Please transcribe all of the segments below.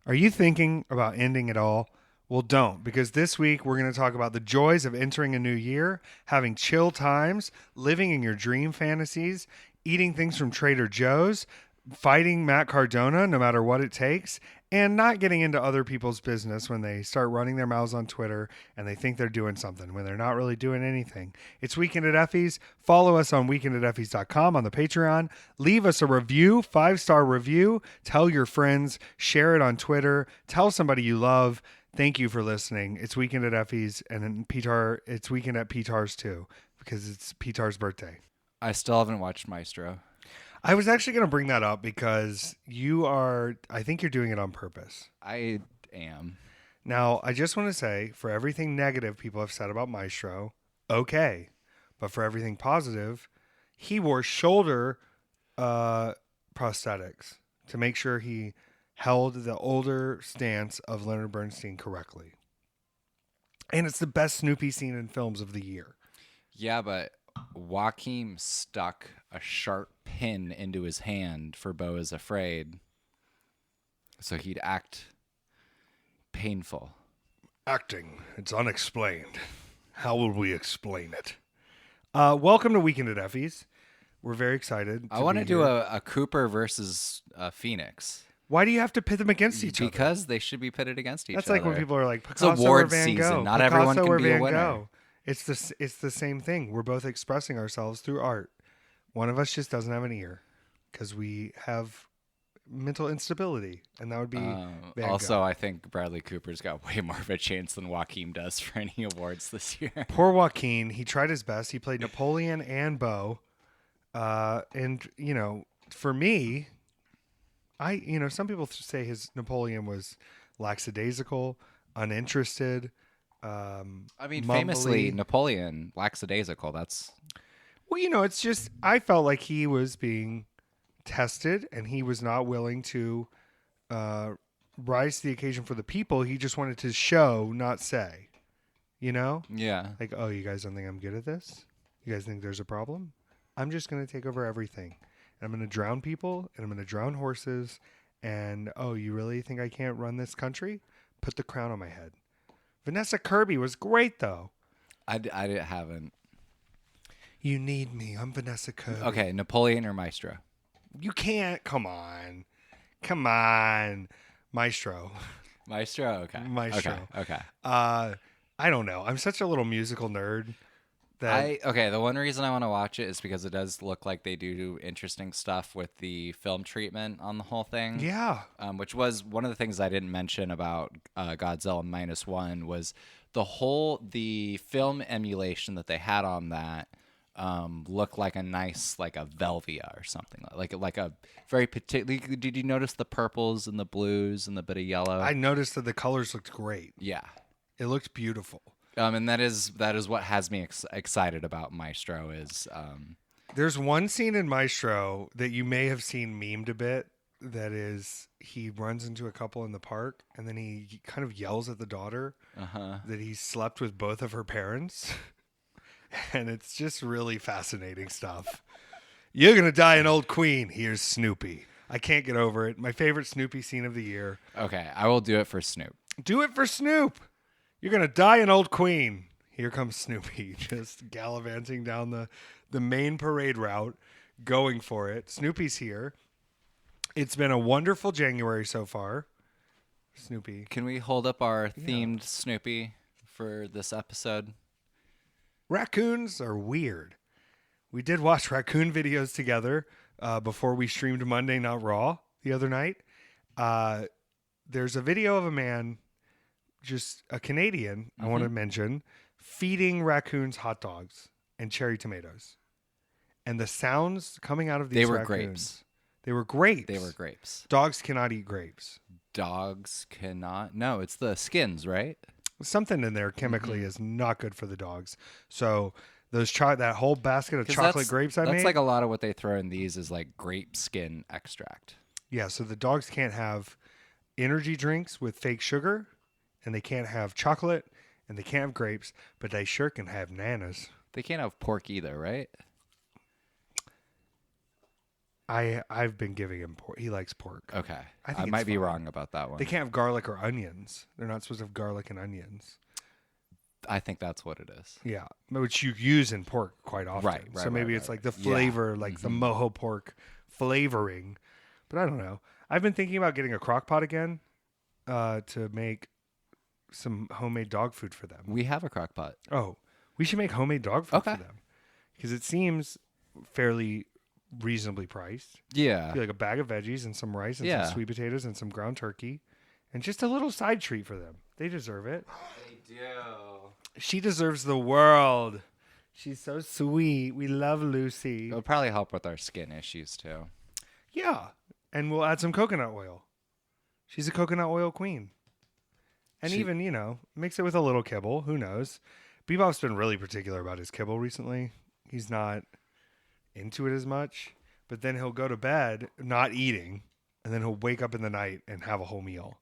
Are you thinking about ending it all? Well, don't, because this week we're going to talk about the joys of entering a new year, having chill times, living in your dream fantasies, eating things from Trader Joe's, fighting Matt Cardona no matter what it takes, and not getting into other people's business when they start running their mouths on Twitter and they think they're doing something when they're not really doing anything. It's Weekend at Effys. Follow us on weekendateffys.com on the Patreon. Leave us a review, 5-star review. Tell your friends, share it on Twitter, tell somebody you love. Thank you for listening. It's Weekend at Effy's, and then Petár. It's Weekend at Petár's too, because it's Petár's birthday. I still haven't watched Maestro. I was actually going to bring that up because I think you're doing it on purpose. I am. Now, I just want to say, for everything negative people have said about Maestro, okay. But for everything positive, he wore shoulder prosthetics to make sure he held the older stance of Leonard Bernstein correctly. And it's the best Snoopy scene in films of the year. Yeah, but Joaquin stuck a sharp pin into his hand for Beau is Afraid, so he'd act painful. Acting. It's unexplained. How will we explain it? Welcome to Weekend at Effy's. We're very excited. I want to do a Cooper versus a Phoenix. Why do you have to pit them against each other? Because they should be pitted against each other. That's like when people are like, Picasso it's award or Van season. Gogh. Not Picasso everyone can or be a Van winner. Gogh. It's the same thing. We're both expressing ourselves through art. One of us just doesn't have an ear because we have mental instability, and that would be Van also, Gogh. I think Bradley Cooper's got way more of a chance than Joaquin does for any awards this year. Poor Joaquin. He tried his best. He played Napoleon and Beau. And, for me, some people say his Napoleon was lackadaisical, uninterested. Famously, Napoleon, lackadaisical. That's... Well, it's just, I felt like he was being tested and he was not willing to rise to the occasion for the people. He just wanted to show, not say, Yeah. Like, oh, you guys don't think I'm good at this? You guys think there's a problem? I'm just going to take over everything. And I'm going to drown people and I'm going to drown horses. And, oh, you really think I can't run this country? Put the crown on my head. Vanessa Kirby was great, though. I haven't. You need me. I'm Vanessa Kirby. Okay, Napoleon or Maestro? You can't. Come on. Maestro. Maestro? Okay. Maestro. Okay. I don't know. I'm such a little musical nerd. The one reason I want to watch it is because it does look like they do interesting stuff with the film treatment on the whole thing. Yeah. Which was one of the things I didn't mention about Godzilla -1 was the film emulation that they had on that looked like a nice, like a Velvia or something, like a very particular. Did you notice the purples and the blues and the bit of yellow? I noticed that the colors looked great. Yeah. It looked beautiful. And that is what has me excited about Maestro is. There's one scene in Maestro that you may have seen memed a bit. That is, he runs into a couple in the park and then he kind of yells at the daughter that he slept with both of her parents. And it's just really fascinating stuff. You're going to die an old queen. Here's Snoopy. I can't get over it. My favorite Snoopy scene of the year. Okay, I will do it for Snoop. Do it for Snoop. You're going to die an old queen. Here comes Snoopy, just gallivanting down the main parade route, going for it. Snoopy's here. It's been a wonderful January so far. Snoopy. Can we hold up our themed Snoopy for this episode? Raccoons are weird. We did watch raccoon videos together before we streamed Monday Not Raw the other night. There's a video of a man, just a Canadian, I want to mention, feeding raccoons hot dogs and cherry tomatoes. And the sounds coming out of these raccoons. Grapes. They were grapes. They were grapes. Dogs cannot eat grapes. Dogs cannot? No, it's the skins, right? Something in there chemically is not good for the dogs. So that whole basket of chocolate grapes I made. That's like a lot of what they throw in these is like grape skin extract. Yeah, so the dogs can't have energy drinks with fake sugar, and they can't have chocolate, and they can't have grapes, but they sure can have nanas. They can't have pork either, right? I've been giving him pork. He likes pork. Okay. I think I it's might be fine. wrong about that one. They can't have garlic or onions. They're not supposed to have garlic and onions. I think that's what it is. Yeah, which you use in pork quite often. Right, So right, maybe right, it's like right. the Yeah. flavor, like the mojo pork flavoring. But I don't know. I've been thinking about getting a crock pot again to make some homemade dog food for them. We have a crock pot. Oh, we should make homemade dog food Okay. for them because it seems fairly reasonably priced. Yeah. Be like a bag of veggies and some rice and Yeah. some sweet potatoes and some ground turkey, and just a little side treat for them. They deserve it. They do. She deserves the world. She's so sweet. We love Lucy. It'll probably help with our skin issues too. Yeah, and we'll add some coconut oil. She's a coconut oil queen. And even, mix it with a little kibble. Who knows? Bebop's been really particular about his kibble recently. He's not into it as much. But then he'll go to bed not eating. And then he'll wake up in the night and have a whole meal.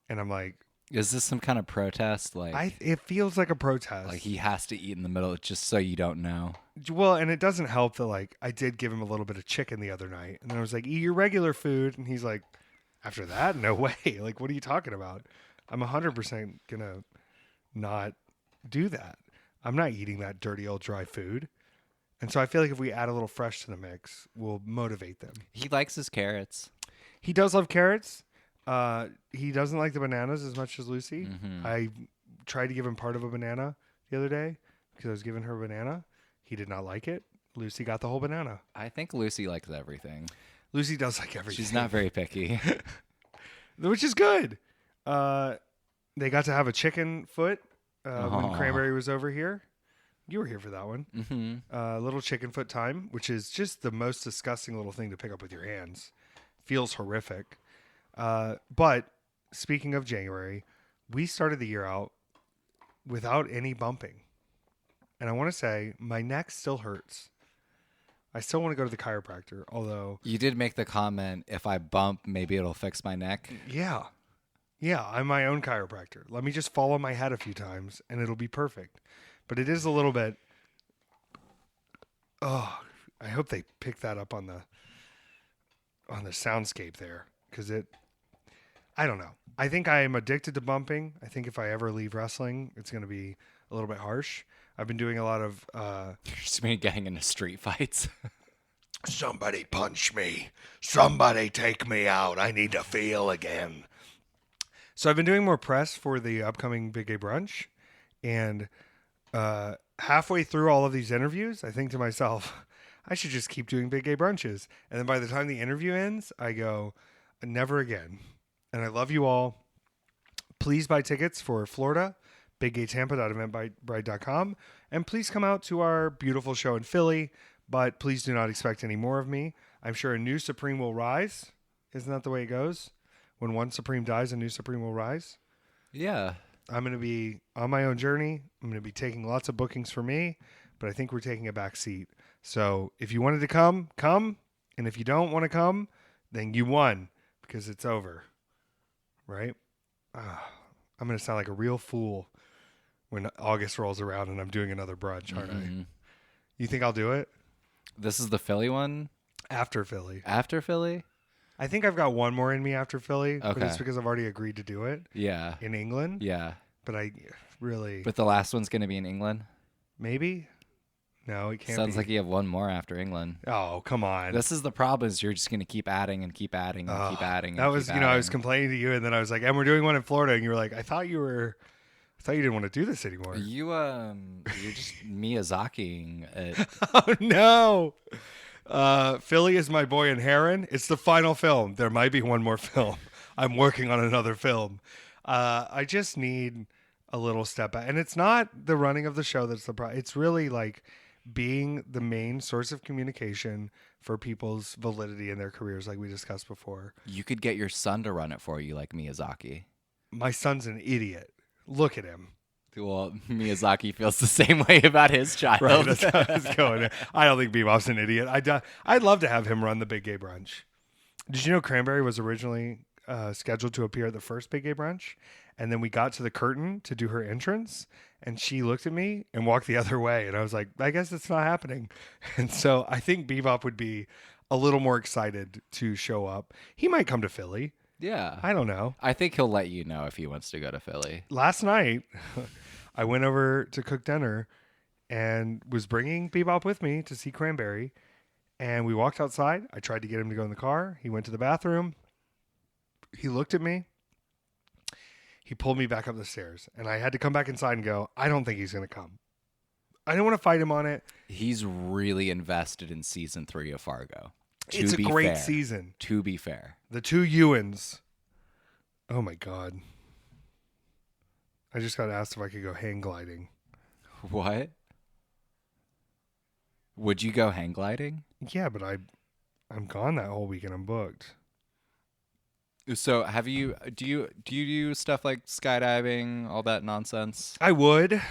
And I'm like... Is this some kind of protest? It feels like a protest. Like he has to eat in the middle just so you don't know. Well, and it doesn't help that, I did give him a little bit of chicken the other night. And then I was like, eat your regular food. And he's like, after that? No way. What are you talking about? I'm 100% going to not do that. I'm not eating that dirty old dry food. And so I feel like if we add a little fresh to the mix, we'll motivate them. He likes his carrots. He does love carrots. He doesn't like the bananas as much as Lucy. Mm-hmm. I tried to give him part of a banana the other day because I was giving her a banana. He did not like it. Lucy got the whole banana. I think Lucy likes everything. Lucy does like everything. She's not very picky. Which is good. They got to have a chicken foot when Cranberry was over here. You were here for that one. Mm-hmm. Little chicken foot time, which is just the most disgusting little thing to pick up with your hands. Feels horrific. But speaking of January, we started the year out without any bumping. And I want to say my neck still hurts. I still want to go to the chiropractor, although... You did make the comment, if I bump, maybe it'll fix my neck. Yeah. Yeah, I'm my own chiropractor. Let me just fall on my head a few times, and it'll be perfect. But it is a little bit... Oh, I hope they pick that up on the soundscape there, because I don't know. I think I am addicted to bumping. I think if I ever leave wrestling, it's going to be a little bit harsh. I've been doing a lot of... You're just been getting into street fights. Somebody punch me. Somebody take me out. I need to feel again. So I've been doing more press for the upcoming Big Gay Brunch. And halfway through all of these interviews, I think to myself, I should just keep doing Big Gay Brunches. And then by the time the interview ends, I go, never again. And I love you all. Please buy tickets for Florida, biggaytampa.eventbrite.com. And please come out to our beautiful show in Philly. But please do not expect any more of me. I'm sure a new Supreme will rise. Isn't that the way it goes? When one Supreme dies, a new Supreme will rise. Yeah. I'm going to be on my own journey. I'm going to be taking lots of bookings for me, but I think we're taking a back seat. So if you wanted to come, come. And if you don't want to come, then you won because it's over. Right? I'm going to sound like a real fool when August rolls around and I'm doing another brunch, aren't I? You think I'll do it? This is the Philly one? After Philly. After Philly? I think I've got one more in me after Philly, but Okay. it's because I've already agreed to do it Yeah. in England. Yeah. But I really... But the last one's going to be in England? Maybe? No, it can't Sounds be. like you have one more after England. Oh, come on. This is the problem is you're just going to keep adding and keep adding and keep adding. That was, I was complaining to you, and then I was like, and we're doing one in Florida, and you were like, I thought you didn't want to do this anymore. You're just Miyazakiing it. Oh, no. Philly is my boy in Heron. It's the final film. There might be one more film. I'm working on another film. I just need a little step back. And it's not the running of the show that's the problem. It's really like being the main source of communication for people's validity in their careers, like we discussed before. You could get your son to run it for you like Miyazaki. My son's an idiot. Look at him. Well, Miyazaki feels the same way about his child. Right, that's how it's going. I don't think Bebop's an idiot. I'd love to have him run the Big Gay Brunch. Did you know Cranberry was originally scheduled to appear at the first Big Gay Brunch? And then we got to the curtain to do her entrance, and she looked at me and walked the other way. And I was like, I guess it's not happening. And so I think Bebop would be a little more excited to show up. He might come to Philly. Yeah. I don't know. I think he'll let you know if he wants to go to Philly. Last night, I went over to cook dinner and was bringing Bebop with me to see Cranberry. And we walked outside. I tried to get him to go in the car. He went to the bathroom. He looked at me. He pulled me back up the stairs. And I had to come back inside and go, I don't think he's going to come. I didn't want to fight him on it. He's really invested in season 3 of Fargo. It's a great season. To be fair. The two Ewans. Oh my God. I just got asked if I could go hang gliding. What? Would you go hang gliding? Yeah, but I'm gone that whole weekend. I'm booked. So do you do stuff like skydiving, all that nonsense? I would,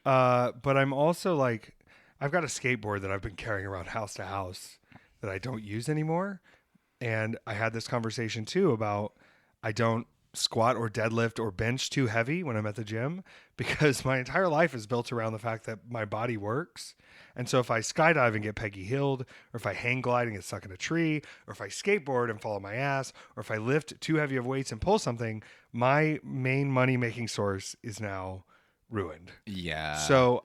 but I'm also like, I've got a skateboard that I've been carrying around house to house that I don't use anymore. And I had this conversation too about I don't squat or deadlift or bench too heavy when I'm at the gym because my entire life is built around the fact that my body works. And so if I skydive and get Peggy Hilled, or if I hang glide and get stuck in a tree, or if I skateboard and fall on my ass, or if I lift too heavy of weights and pull something, my main money-making source is now ruined. Yeah. So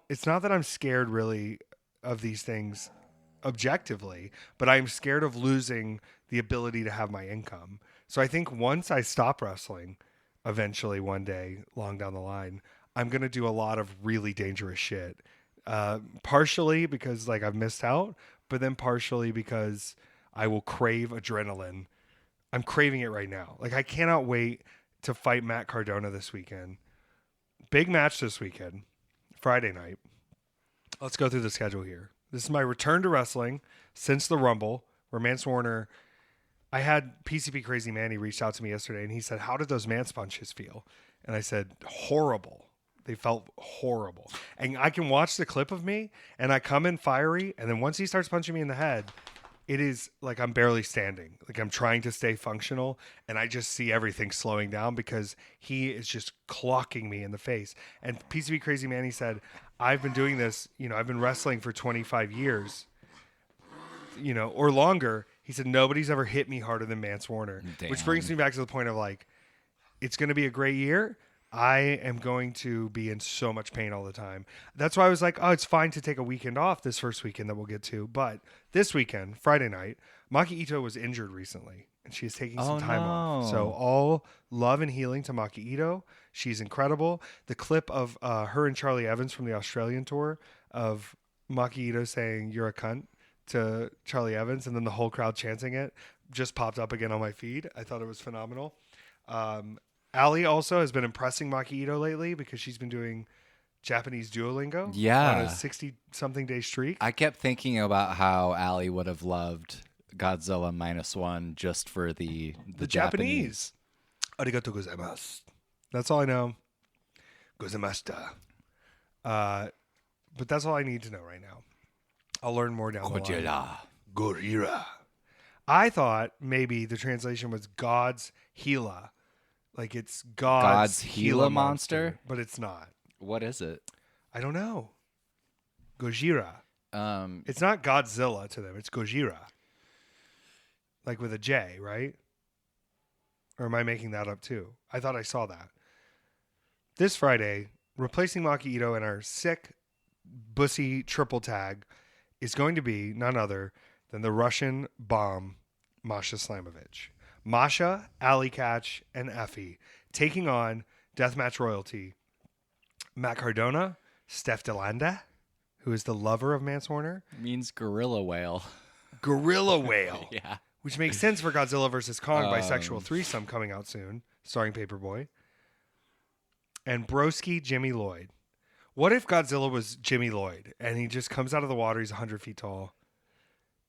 it's not that I'm scared really of these things objectively, but I'm scared of losing the ability to have my income. So I think once I stop wrestling, eventually one day, long down the line, I'm going to do a lot of really dangerous shit. Partially because like I've missed out, but then partially because I will crave adrenaline. I'm craving it right now. Like I cannot wait to fight Matt Cardona this weekend. Big match this weekend, Friday night. Let's go through the schedule here. This is my return to wrestling since the Rumble, where Mance Warner. I had PCP Crazy Manny reached out to me yesterday, and he said, "How did those Mance punches feel?" And I said, "Horrible. They felt horrible." And I can watch the clip of me, and I come in fiery, and then once he starts punching me in the head, it is like I'm barely standing. Like I'm trying to stay functional, and I just see everything slowing down because he is just clocking me in the face. And PCB Crazy Manny said, I've been doing this, I've been wrestling for 25 years, or longer. He said, nobody's ever hit me harder than Mance Warner. Damn. Which brings me back to the point of like, it's going to be a great year. I am going to be in so much pain all the time. That's why I was like, oh, it's fine to take a weekend off this first weekend that we'll get to. But this weekend, Friday night, Maki Ito was injured recently, and she is taking some time off. So all love and healing to Maki Ito. She's incredible. The clip of her and Charlie Evans from the Australian tour of Maki Ito saying, "You're a cunt," to Charlie Evans, and then the whole crowd chanting it, just popped up again on my feed. I thought it was phenomenal. Ali also has been impressing Maki Ito lately because she's been doing Japanese Duolingo on a 60-something day streak. I kept thinking about how Ali would have loved Godzilla -1 just for the Japanese. Arigatou gozaimasu. That's all I know. Gozaimashita. But that's all I need to know right now. I'll learn more down the line. Gorilla. I thought maybe the translation was God's Gila. Like it's God's Gila monster? But it's not. What is it? I don't know. Gojira. It's not Godzilla to them. It's Gojira. Like with a J, right? Or am I making that up too? I thought I saw that. This Friday, replacing Maki Ito in our sick, bussy triple tag is going to be none other than the Russian bomb, Masha Slamovich. Masha, Ali Catch, and Effy taking on Deathmatch Royalty. Matt Cardona, Steph DeLanda, who is the lover of Mance Warner. Means gorilla whale. Gorilla whale. Yeah. Which makes sense for Godzilla vs. Kong bisexual threesome coming out soon, starring Paperboy. And Broski Jimmy Lloyd. What if Godzilla was Jimmy Lloyd and he just comes out of the water, he's 100 feet tall,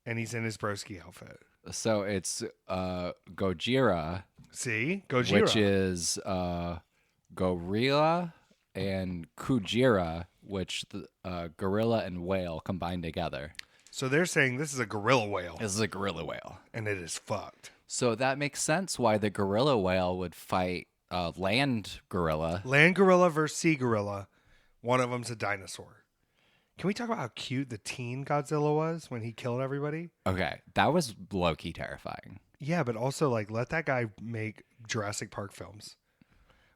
and he's in his Broski outfit? So it's Gojira. See? Gojira. Which is gorilla and Kujira, which the gorilla and whale combined together. So they're saying this is a gorilla whale. This is a gorilla whale. And it is fucked. So that makes sense why the gorilla whale would fight land gorilla. Land gorilla versus sea gorilla. One of them's a dinosaur. Can we talk about how cute the teen Godzilla was when he killed everybody? Okay, that was low key terrifying. Yeah, but also like let that guy make Jurassic Park films.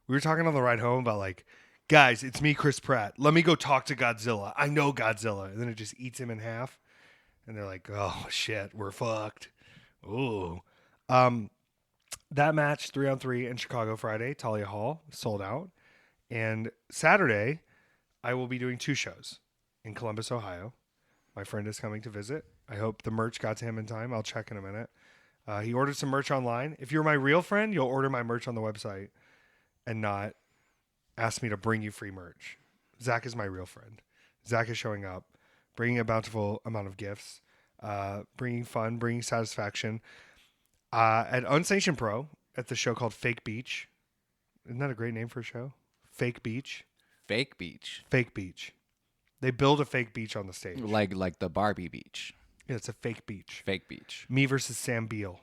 We were talking on the ride home about like, guys, it's me, Chris Pratt. Let me go talk to Godzilla. I know Godzilla. And then it just eats him in half. And they're like, oh shit, we're fucked. Ooh. That match 3-on-3 in Chicago Friday, Talia Hall, sold out. And Saturday, I will be doing 2 shows in Columbus, Ohio. My friend is coming to visit. I hope the merch got to him in time. I'll check in a minute. He ordered some merch online. If you're my real friend, you'll order my merch on the website and not ask me to bring you free merch. Zach is my real friend. Zach is showing up, bringing a bountiful amount of gifts, bringing fun, bringing satisfaction. At Unsanctioned Pro, at the show called Fake Beach. Isn't that a great name for a show? Fake Beach. Fake beach. Fake Beach. They build a fake beach on the stage. Like the Barbie beach. Yeah, it's a fake beach. Fake beach. Me versus Sam Beal.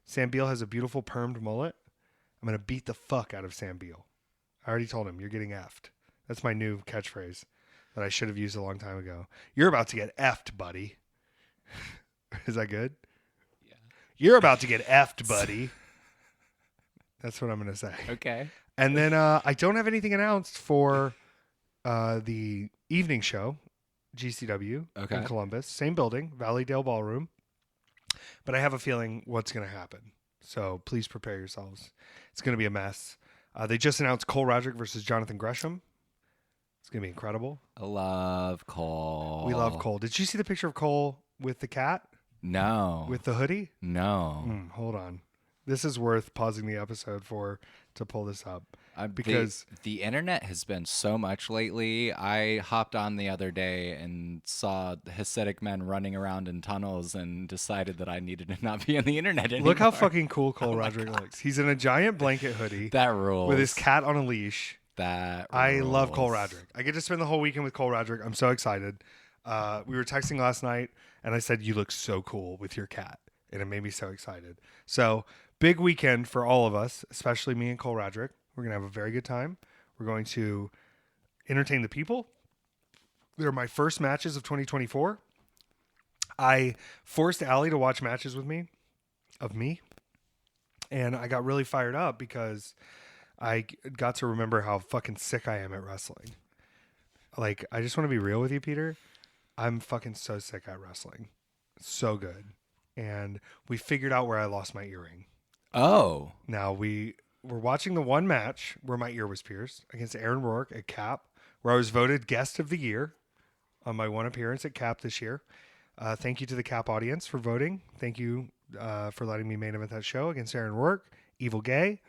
Sam Beal has a beautiful permed mullet. I'm going to beat the fuck out of Sam Beal. I already told him, you're getting effed. That's my new catchphrase that I should have used a long time ago. You're about to get effed, buddy. Is that good? Yeah. You're about to get effed, buddy. That's what I'm going to say. Okay. And then I don't have anything announced for the evening show, GCW in Columbus. Same building, Valleydale Ballroom. But I have a feeling what's going to happen. So please prepare yourselves. It's going to be a mess. They just announced Cole Roderick versus Jonathan Gresham. It's going to be incredible. I love Cole. We love Cole. Did you see the picture of Cole with the cat? No. With the hoodie? No. Hold on. This is worth pausing the episode to pull this up. Because the internet has been so much lately. I hopped on the other day and saw Hasidic men running around in tunnels and decided that I needed to not be on the internet anymore. Look how fucking cool Cole Roderick looks. He's in a giant blanket hoodie. That rules. With his cat on a leash. That I rules. love Cole Roderick. I get to spend the whole weekend with Cole Roderick. I'm so excited. We were texting last night, and I said, you look so cool with your cat. And it made me so excited. So, big weekend for all of us, especially me and Cole Roderick. We're going to have a very good time. We're going to entertain the people. They're my first matches of 2024. I forced Allie to watch matches with me, and I got really fired up because I got to remember how fucking sick I am at wrestling. Like, I just want to be real with you, Peter. I'm fucking so sick at wrestling. So good. And we figured out where I lost my earring. Oh. Now, we're watching the one match where my ear was pierced against Aaron Rourke at CAP, where I was voted Guest of the Year on my one appearance at CAP this year. Thank you to the CAP audience for voting. Thank you for letting me main event that show against Aaron Rourke. Evil Gay.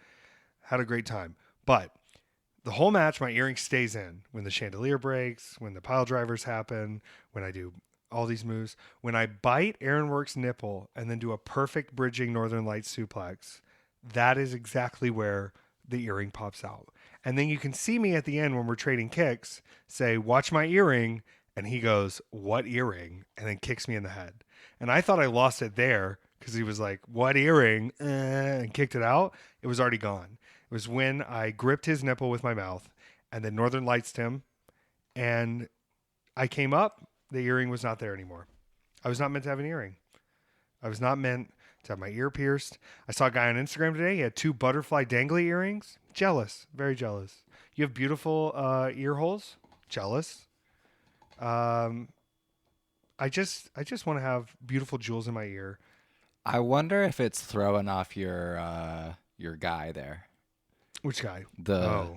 Had a great time. But the whole match, my earring stays in when the chandelier breaks, when the pile drivers happen, when I do all these moves. When I bite Aaron Rourke's nipple and then do a perfect bridging Northern Lights suplex, that is exactly where the earring pops out. And then you can see me at the end when we're trading kicks say, watch my earring. And he goes, what earring? And then kicks me in the head. And I thought I lost it there because he was like, what earring? And kicked it out. It was already gone. It was when I gripped his nipple with my mouth and then Northern Lights'd him. And I came up. The earring was not there anymore. I was not meant to have an earring. I was not meant to have my ear pierced. I saw a guy on Instagram today. He had 2 butterfly dangly earrings. Jealous. Very jealous. You have beautiful ear holes. Jealous. I just want to have beautiful jewels in my ear. I wonder if it's throwing off your guy there. Which guy? The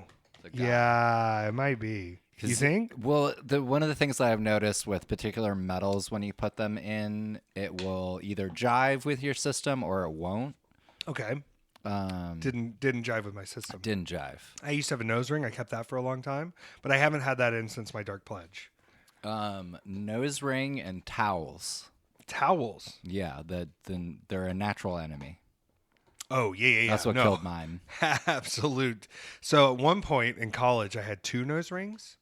guy. Yeah, it might be. You think? Well, one of the things that I've noticed with particular metals, when you put them in, it will either jive with your system or it won't. Okay. Didn't jive with my system. Didn't jive. I used to have a nose ring. I kept that for a long time, but I haven't had that in since my Dark Pledge. Nose ring and towels. Towels? Yeah, they're a natural enemy. Oh, yeah. That's what killed mine. Absolute. So at one point in college, I had 2 nose rings,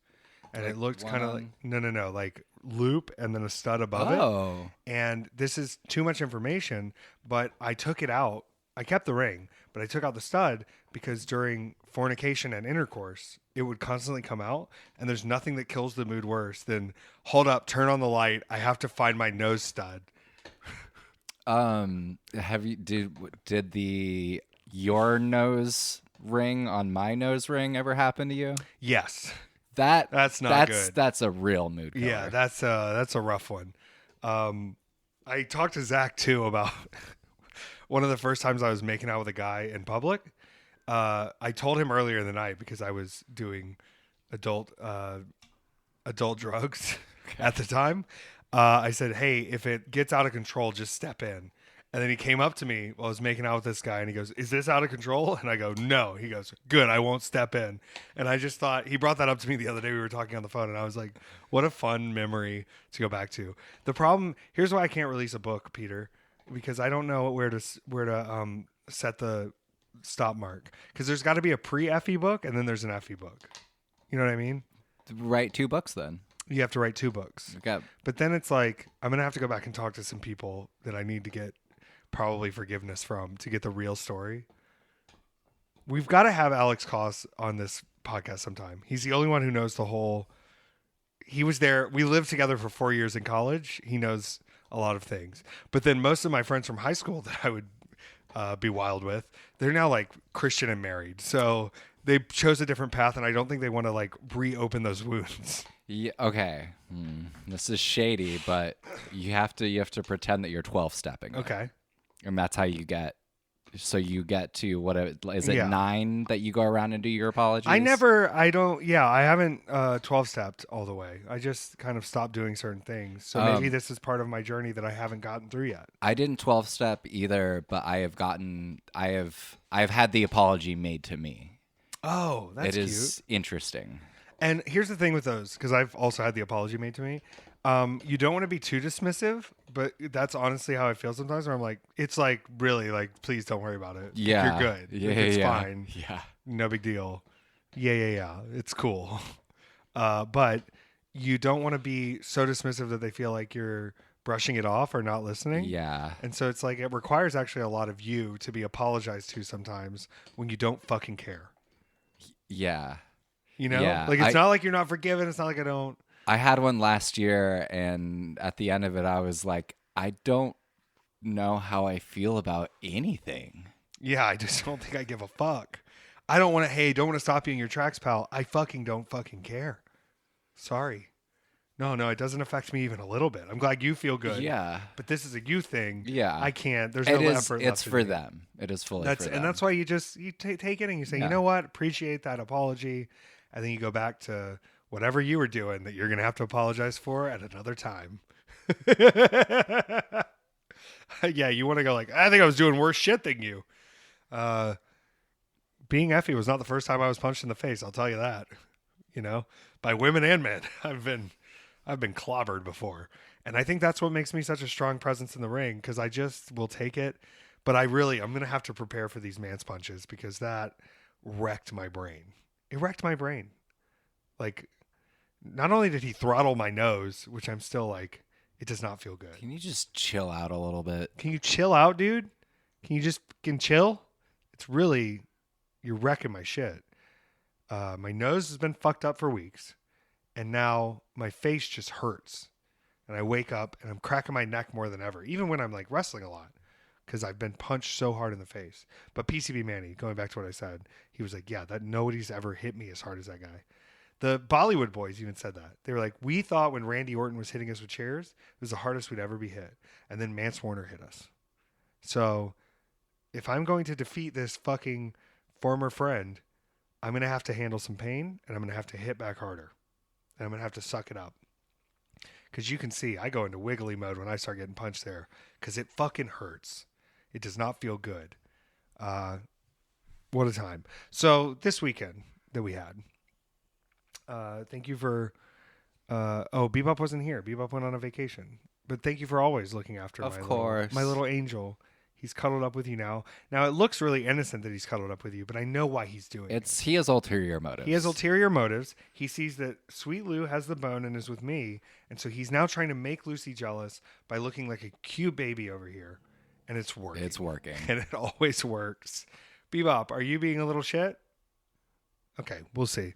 and it looked kind of like, no, like loop and then a stud above it. And this is too much information, but I took it out I kept the ring, but I took out the stud because during fornication and intercourse, it would constantly come out. And there's nothing that kills the mood worse than hold up, turn on the light. I have to find my nose stud. Have you did the your nose ring on my nose ring ever happen to you? Yes. That's good. That's a real mood killer. Yeah, that's a rough one. I talked to Zach too about one of the first times I was making out with a guy in public. I told him earlier in the night because I was doing adult drugs at the time. I said, "Hey, if it gets out of control, just step in." And then he came up to me while I was making out with this guy, and he goes, "Is this out of control?" And I go, "No." He goes, "Good, I won't step in." And I just thought he brought that up to me the other day. We were talking on the phone, and I was like, "What a fun memory to go back to." The problem here's why I can't release a book, Peter, because I don't know where to set the stop mark. Because there's got to be a pre-Effy book, and then there's an Effy book. You know what I mean? Write 2 books then. You have to write 2 books. Okay. But then it's like, I'm going to have to go back and talk to some people that I need to get probably forgiveness from to get the real story. We've got to have Alex Koss on this podcast sometime. He's the only one who knows the whole. He was there. We lived together for 4 years in college. He knows a lot of things. But then most of my friends from high school that I would be wild with, they're now like Christian and married. So they chose a different path, and I don't think they want to like reopen those wounds. Yeah, okay. This is shady, but you have to pretend that you're 12 stepping. Okay. And that's how you get. So you get to what is it? Yeah. 9 that you go around and do your apologies? I haven't 12 stepped all the way. I just kind of stopped doing certain things. So maybe this is part of my journey that I haven't gotten through yet. I didn't 12 step either, but I have had the apology made to me. Oh, that's cute. It is interesting. And here's the thing with those, because I've also had the apology made to me. You don't want to be too dismissive, but that's honestly how I feel sometimes. Where I'm like, it's like really like, please don't worry about it. Yeah, you're good. Yeah, it's fine. Yeah, no big deal. Yeah. It's cool. But you don't want to be so dismissive that they feel like you're brushing it off or not listening. Yeah. And so it's like it requires actually a lot of you to be apologized to sometimes when you don't fucking care. Yeah. You know, yeah. like it's not like you're not forgiven. It's not like I don't. I had one last year, and at the end of it, I was like, I don't know how I feel about anything. Yeah, I just don't think I give a fuck. I don't want to, hey, don't want to stop you in your tracks, pal. I fucking don't fucking care. Sorry. No, it doesn't affect me even a little bit. I'm glad you feel good. Yeah. But this is a you thing. Yeah. I can't. There's no effort left. It's for them. It is fully for them. And that's why you take it and you say, you know what? Appreciate that apology. And then you go back to whatever you were doing that you're going to have to apologize for at another time. Yeah, you want to go like, I think I was doing worse shit than you. Being Effy was not the first time I was punched in the face. I'll tell you that. You know, by women and men. I've been clobbered before. And I think that's what makes me such a strong presence in the ring, because I just will take it. But I'm going to have to prepare for these man's punches, because that wrecked my brain. It wrecked my brain. Like, not only did he throttle my nose, which I'm still like, it does not feel good. Can you just chill out a little bit? Can you chill out, dude? Can you just chill? It's really, you're wrecking my shit. My nose has been fucked up for weeks, and now my face just hurts. And I wake up and I'm cracking my neck more than ever, even when I'm like wrestling a lot, because I've been punched so hard in the face. But PCB Manny, going back to what I said, he was like, yeah, that nobody's ever hit me as hard as that guy. The Bollywood boys even said that. They were like, we thought when Randy Orton was hitting us with chairs, it was the hardest we'd ever be hit. And then Mance Warner hit us. So if I'm going to defeat this fucking former friend, I'm going to have to handle some pain, and I'm going to have to hit back harder. And I'm going to have to suck it up. Because you can see, I go into wiggly mode when I start getting punched there, because it fucking hurts. It does not feel good. What a time. So this weekend that we had, thank you for, Bebop wasn't here. Bebop went on a vacation. But thank you for always looking after my little angel. He's cuddled up with you now. Now, it looks really innocent that he's cuddled up with you, but I know why he's doing it. He has ulterior motives. He has ulterior motives. He sees that Sweet Lou has the bone and is with me, and so he's now trying to make Lucy jealous by looking like a cute baby over here and it's working. It's working. And it always works. Bebop, are you being a little shit? Okay, we'll see.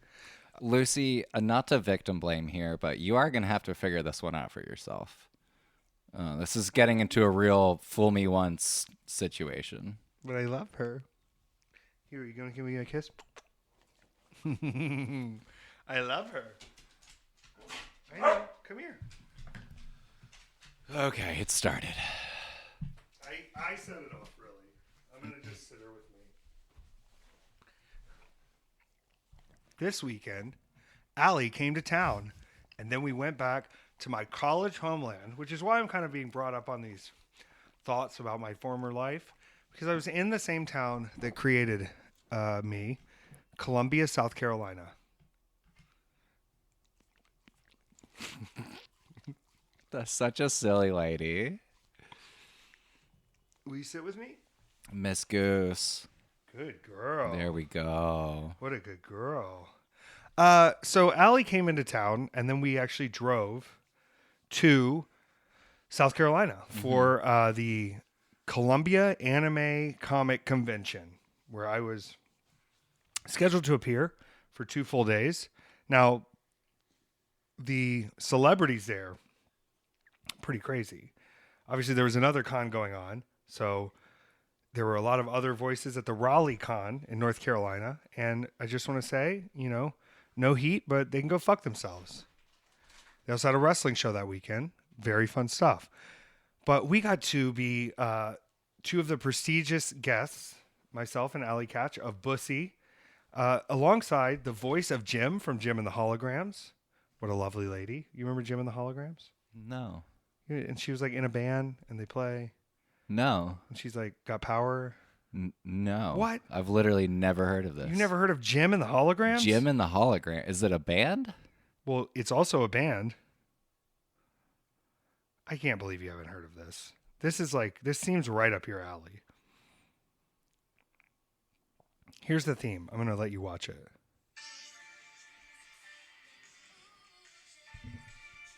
Lucy, not to victim blame here, but you are going to have to figure this one out for yourself. This is getting into a real fool me once situation. But I love her. Here, are you going to give me a kiss? I love her. I know. Come here. Okay, it started. I set it off, really. I'm going to just sit her with me. This weekend, Allie came to town, and then we went back to my college homeland, which is why I'm kind of being brought up on these thoughts about my former life, because I was in the same town that created me, Columbia, South Carolina. That's such a silly lady. Will you sit with me? Miss Goose. Good girl. There we go. What a good girl. So Allie came into town, and then we actually drove to South Carolina for the Columbia Anime Comic Convention, where I was scheduled to appear for 2 full days. Now, the celebrities there, pretty crazy. Obviously, there was another con going on, so there were a lot of other voices at the Raleigh Con in North Carolina, and I just want to say, no heat, but they can go fuck themselves. They also had a wrestling show that weekend. Very fun stuff. But we got to be 2 of the prestigious guests, myself and Allie Catch of Bussy, alongside the voice of Jim from Jim and the Holograms. What a lovely lady. You remember Jim and the Holograms? No. And she was like in a band, and they play. No. And she's like got power. No. What? I've literally never heard of this. You never heard of Jim and the Holograms? Jim and the Hologram. Is it a band? Well, it's also a band. I can't believe you haven't heard of this. This seems right up your alley. Here's the theme. I'm going to let you watch it.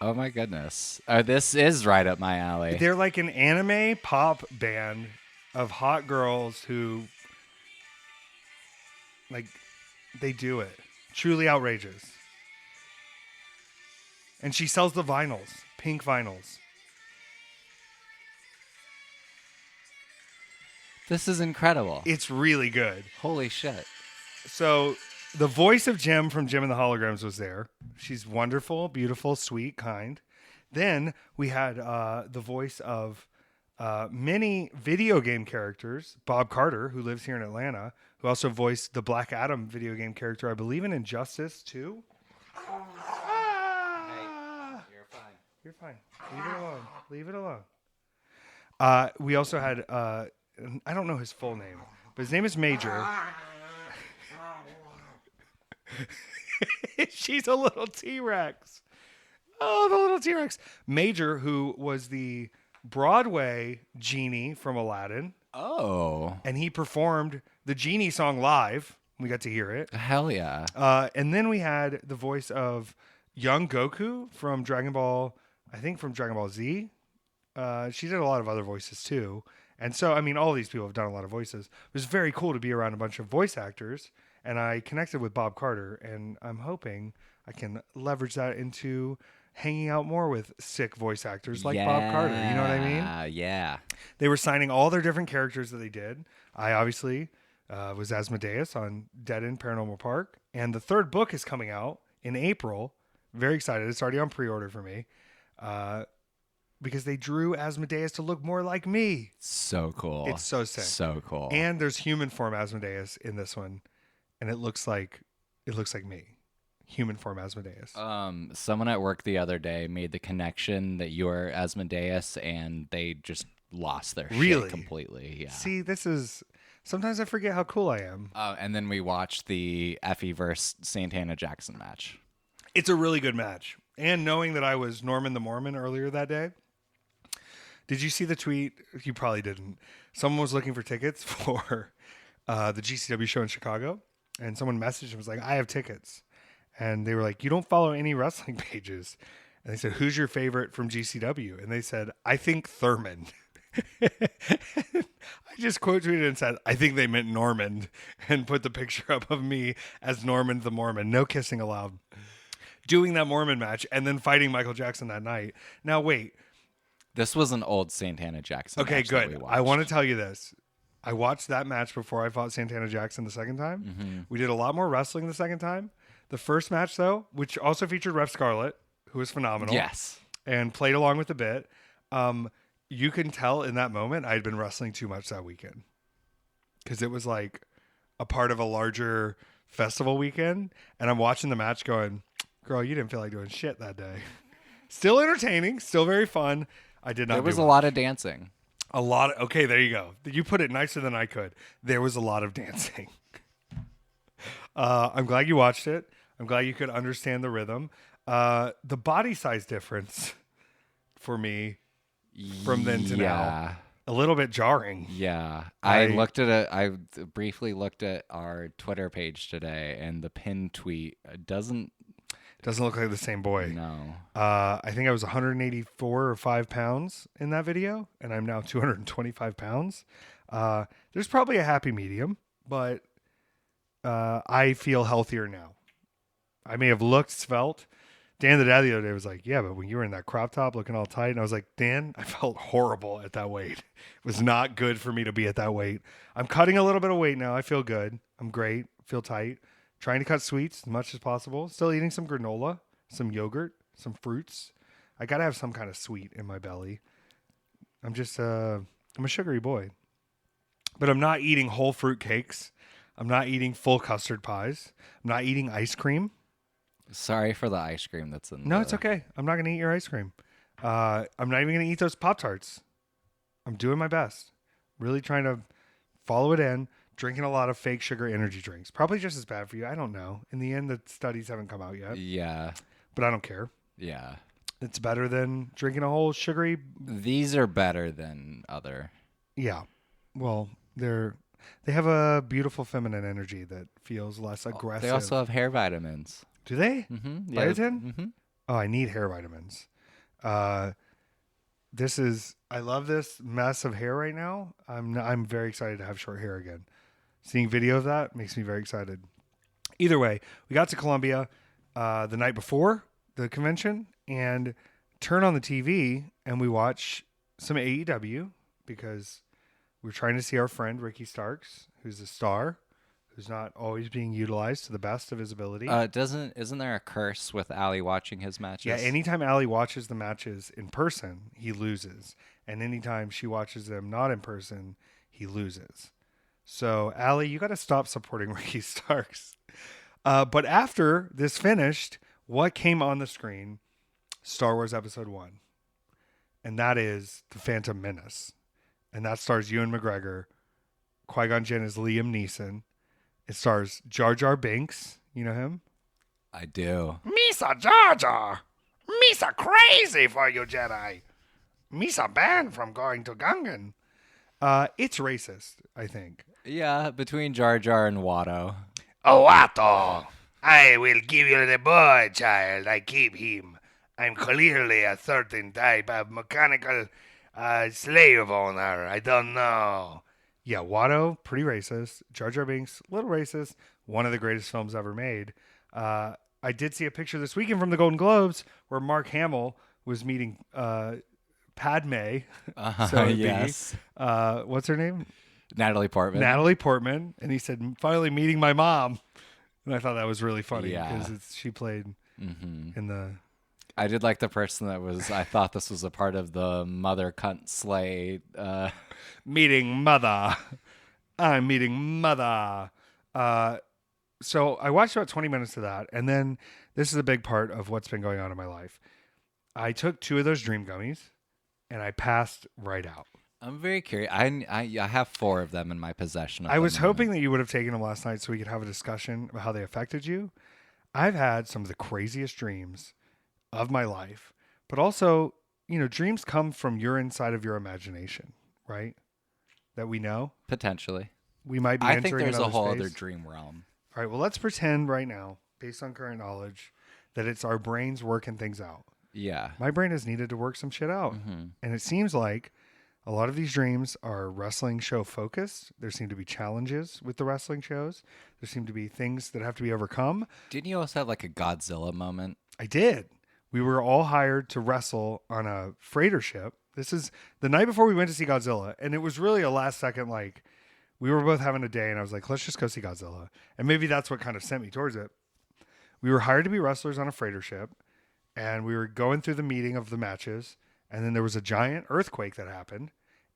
Oh my goodness. This is right up my alley. They're like an anime pop band of hot girls who, they do it. Truly outrageous. And she sells the vinyls, pink vinyls. This is incredible. It's really good. Holy shit. So the voice of Jim from Jim and the Holograms was there. She's wonderful, beautiful, sweet, kind. Then we had the voice of many video game characters, Bob Carter, who lives here in Atlanta, who also voiced the Black Adam video game character, I believe in Injustice 2. You're fine. You're fine. Leave it alone. Leave it alone. We also had, I don't know his full name, but his name is Major. She's a little T-Rex. Oh, the little T-Rex. Major, who was the Broadway genie from Aladdin. Oh. And he performed the Genie song live. We got to hear it. Hell yeah. And then we had the voice of young Goku from Dragon Ball, I think from Dragon Ball Z. She did a lot of other voices too. And so, I mean, all these people have done a lot of voices. It was very cool to be around a bunch of voice actors. And I connected with Bob Carter, and I'm hoping I can leverage that into hanging out more with sick voice actors like Bob Carter. You know what I mean? Yeah. They were signing all their different characters that they did. I obviously was Asmodeus on Dead End Paranormal Park. And the 3rd book is coming out in April. Very excited. It's already on pre-order for me. Because they drew Asmodeus to look more like me. So cool. It's so sick. So cool. And there's human form Asmodeus in this one. And it looks like me. Human form Asmodeus. Someone at work the other day made the connection that you're Asmodeus, and they just lost their shit completely. Yeah. See, sometimes I forget how cool I am. And then we watched the Effy versus Santana Jackson match. It's a really good match. And knowing that I was Norman the Mormon earlier that day, did you see the tweet? You probably didn't. Someone was looking for tickets for the GCW show in Chicago. And someone messaged and was like, I have tickets. And they were like, you don't follow any wrestling pages. And they said, who's your favorite from GCW? And they said, I think Thurman. I just quote tweeted and said, I think they meant Normand, and put the picture up of me as Normand the Mormon. No kissing allowed. Doing that Mormon match and then fighting Michael Jackson that night. Now, wait. This was an old Santana Jackson Okay, match that we good. watched. I want to tell you this. I watched that match before I fought Santana Jackson the second time. Mm-hmm. We did a lot more wrestling the second time. The first match, though, which also featured Ref Scarlett, who was phenomenal. Yes. And played along with the bit. You can tell in that moment I had been wrestling too much that weekend. Because it was like a part of a larger festival weekend. And I'm watching the match going, girl, you didn't feel like doing shit that day. Still entertaining, still very fun. I did not. There was a lot of dancing. Okay, there you go. You put it nicer than I could. There was a lot of dancing. I'm glad you watched it. I'm glad you could understand the rhythm. The body size difference for me from then to now, a little bit jarring. Yeah. I looked at it. I briefly looked at our Twitter page today, and the pinned tweet doesn't look like the same boy. No. I think I was 184 or 5 pounds in that video, and I'm now 225 pounds. There's probably a happy medium, but I feel healthier now. I may have looked svelte. Dan the dad the other day was like, yeah, but when you were in that crop top looking all tight, and I was like, Dan, I felt horrible at that weight. It was not good for me to be at that weight. I'm cutting a little bit of weight now. I feel good. I'm great. Feel tight. Trying to cut sweets as much as possible. Still eating some granola, some yogurt, some fruits. I got to have some kind of sweet in my belly. I'm a sugary boy. But I'm not eating whole fruit cakes. I'm not eating full custard pies. I'm not eating ice cream. Sorry for the ice cream that's in No, it's okay. I'm not going to eat your ice cream. I'm not even going to eat those Pop-Tarts. I'm doing my best. Really trying to follow it in. Drinking a lot of fake sugar energy drinks. Probably just as bad for you. I don't know. In the end, the studies haven't come out yet. Yeah. But I don't care. Yeah. It's better than drinking a whole sugary. These are better than other. Yeah. Well, they have a beautiful feminine energy that feels less aggressive. They also have hair vitamins. Do they? Mm-hmm. Biotin? Mm-hmm. Oh, I need hair vitamins. I love this mess of hair right now. I'm very excited to have short hair again. Seeing video of that makes me very excited. Either way, we got to Columbia the night before the convention and turn on the TV and we watch some AEW because we're trying to see our friend Ricky Starks, who's a star, who's not always being utilized to the best of his ability. Isn't there a curse with Allie watching his matches? Yeah, anytime Allie watches the matches in person, he loses. And anytime she watches them not in person, he loses. So, Allie, you got to stop supporting Ricky Starks. But after this finished, what came on the screen? Star Wars Episode 1. And that is The Phantom Menace. And that stars Ewan McGregor. Qui-Gon Jinn is Liam Neeson. It stars Jar Jar Binks. You know him? I do. Misa Jar Jar. Misa crazy for you, Jedi. Misa banned from going to Gungan. It's racist, I think. Yeah, between Jar Jar and Watto. Oh, Watto. I will give you the boy, child. I keep him. I'm clearly a certain type of mechanical slave owner. I don't know. Yeah, Watto, pretty racist. Jar Jar Binks, a little racist. One of the greatest films ever made. I did see a picture this weekend from the Golden Globes where Mark Hamill was meeting Padme. Yes. What's her name? Natalie Portman. Natalie Portman. And he said, finally meeting my mom. And I thought that was really funny because she played in the... I did like the person that was, I thought this was a part of the mother cunt slay. Meeting mother. I'm meeting mother. So I watched about 20 minutes of that. And then this is a big part of what's been going on in my life. I took 2 of those dream gummies and I passed right out. I'm very curious. I have 4 of them in my possession. I was hoping that you would have taken them last night so we could have a discussion about how they affected you. I've had some of the craziest dreams of my life, but also, dreams come from your inside of your imagination, right? That we know. Potentially. We might be I entering think there's a another whole space. other dream realm. All right, well, let's pretend right now, based on current knowledge, that it's our brains working things out. Yeah. My brain has needed to work some shit out. And it seems like A lot of these dreams are wrestling show focused. There seem to be challenges with the wrestling shows. There seem to be things that have to be overcome. Didn't you also have like a Godzilla moment? I did. We were all hired to wrestle on a freighter ship. This is the night before we went to see Godzilla, and it was really a last second, like, we were both having a day, and I was like, let's just go see Godzilla. And maybe that's what kind of sent me towards it. We were hired to be wrestlers on a freighter ship, and we were going through the meeting of the matches, and then there was a giant earthquake that happened,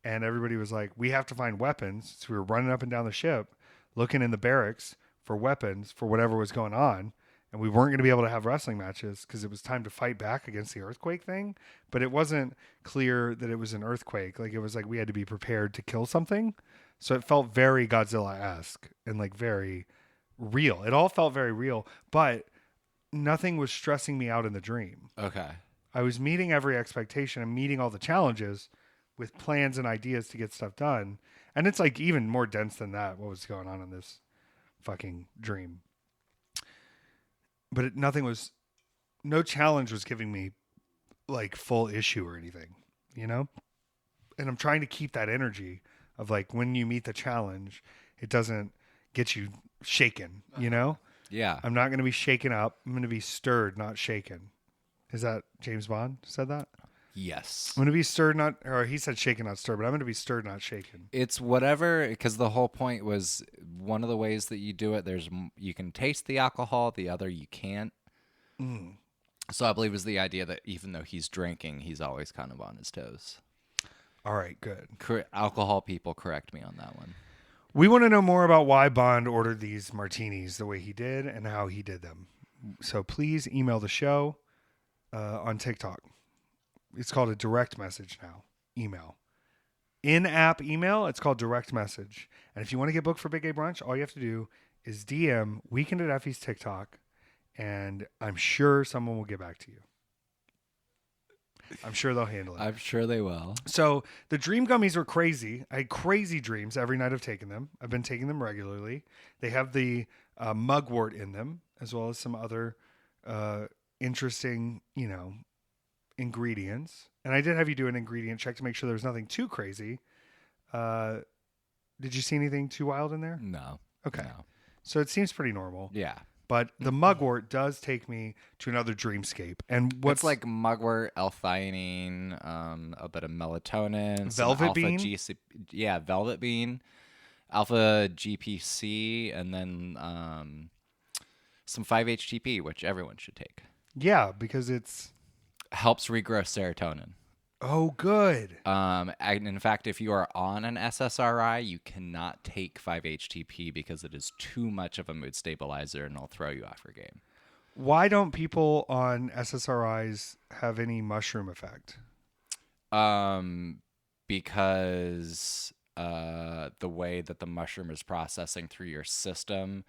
and everybody was like, we have to find weapons. So we were running up and down the ship, looking in the barracks for weapons for whatever was going on. And we weren't going to be able to have wrestling matches because it was time to fight back against the earthquake thing. But it wasn't clear that it was an earthquake. Like, it was like we had to be prepared to kill something. So it felt very Godzilla-esque and like very real. It all felt very real, but nothing was stressing me out in the dream. Okay. I was meeting every expectation and meeting all the challenges with plans and ideas to get stuff done. And it's like even more dense than that, what was going on in this fucking dream. But no challenge was giving me like full issue or anything, you know? And I'm trying to keep that energy of like when you meet the challenge, it doesn't get you shaken, you know? Yeah. I'm not going to be shaken up. I'm going to be stirred, not shaken. Is that James Bond said that? Yes. I'm going to be stirred, not, or he said shaken, not stirred, but I'm going to be stirred, not shaken. It's whatever, because the whole point was one of the ways that you do it, you can taste the alcohol, the other you can't. Mm. So I believe it was the idea that even though he's drinking, he's always kind of on his toes. All right, good. Alcohol people, correct me on that one. We want to know more about why Bond ordered these martinis the way he did and how he did them. So please email the show on TikTok. It's called a direct message now. Email. In-app email, it's called direct message. And if you want to get booked for Big Gay Brunch, all you have to do is DM Weekend at Effy's TikTok, and I'm sure someone will get back to you. I'm sure they'll handle it. I'm sure they will. So the dream gummies are crazy. I had crazy dreams every night I've taken them. I've been taking them regularly. They have the mugwort in them, as well as some other interesting, ingredients. And I did have you do an ingredient check to make sure there was nothing too crazy. Did you see anything too wild in there? No. Okay. No. So it seems pretty normal. Yeah. But the mugwort does take me to another dreamscape. And what's it's like mugwort, L-theanine, a bit of melatonin, velvet bean? Velvet bean, alpha GPC, and then some 5-HTP, which everyone should take. Yeah, because it's helps regrow serotonin. Oh, good. And in fact, if you are on an SSRI, you cannot take 5-HTP because it is too much of a mood stabilizer and it'll throw you off your game. Why don't people on SSRIs have any mushroom effect? Because the way that the mushroom is processing through your system,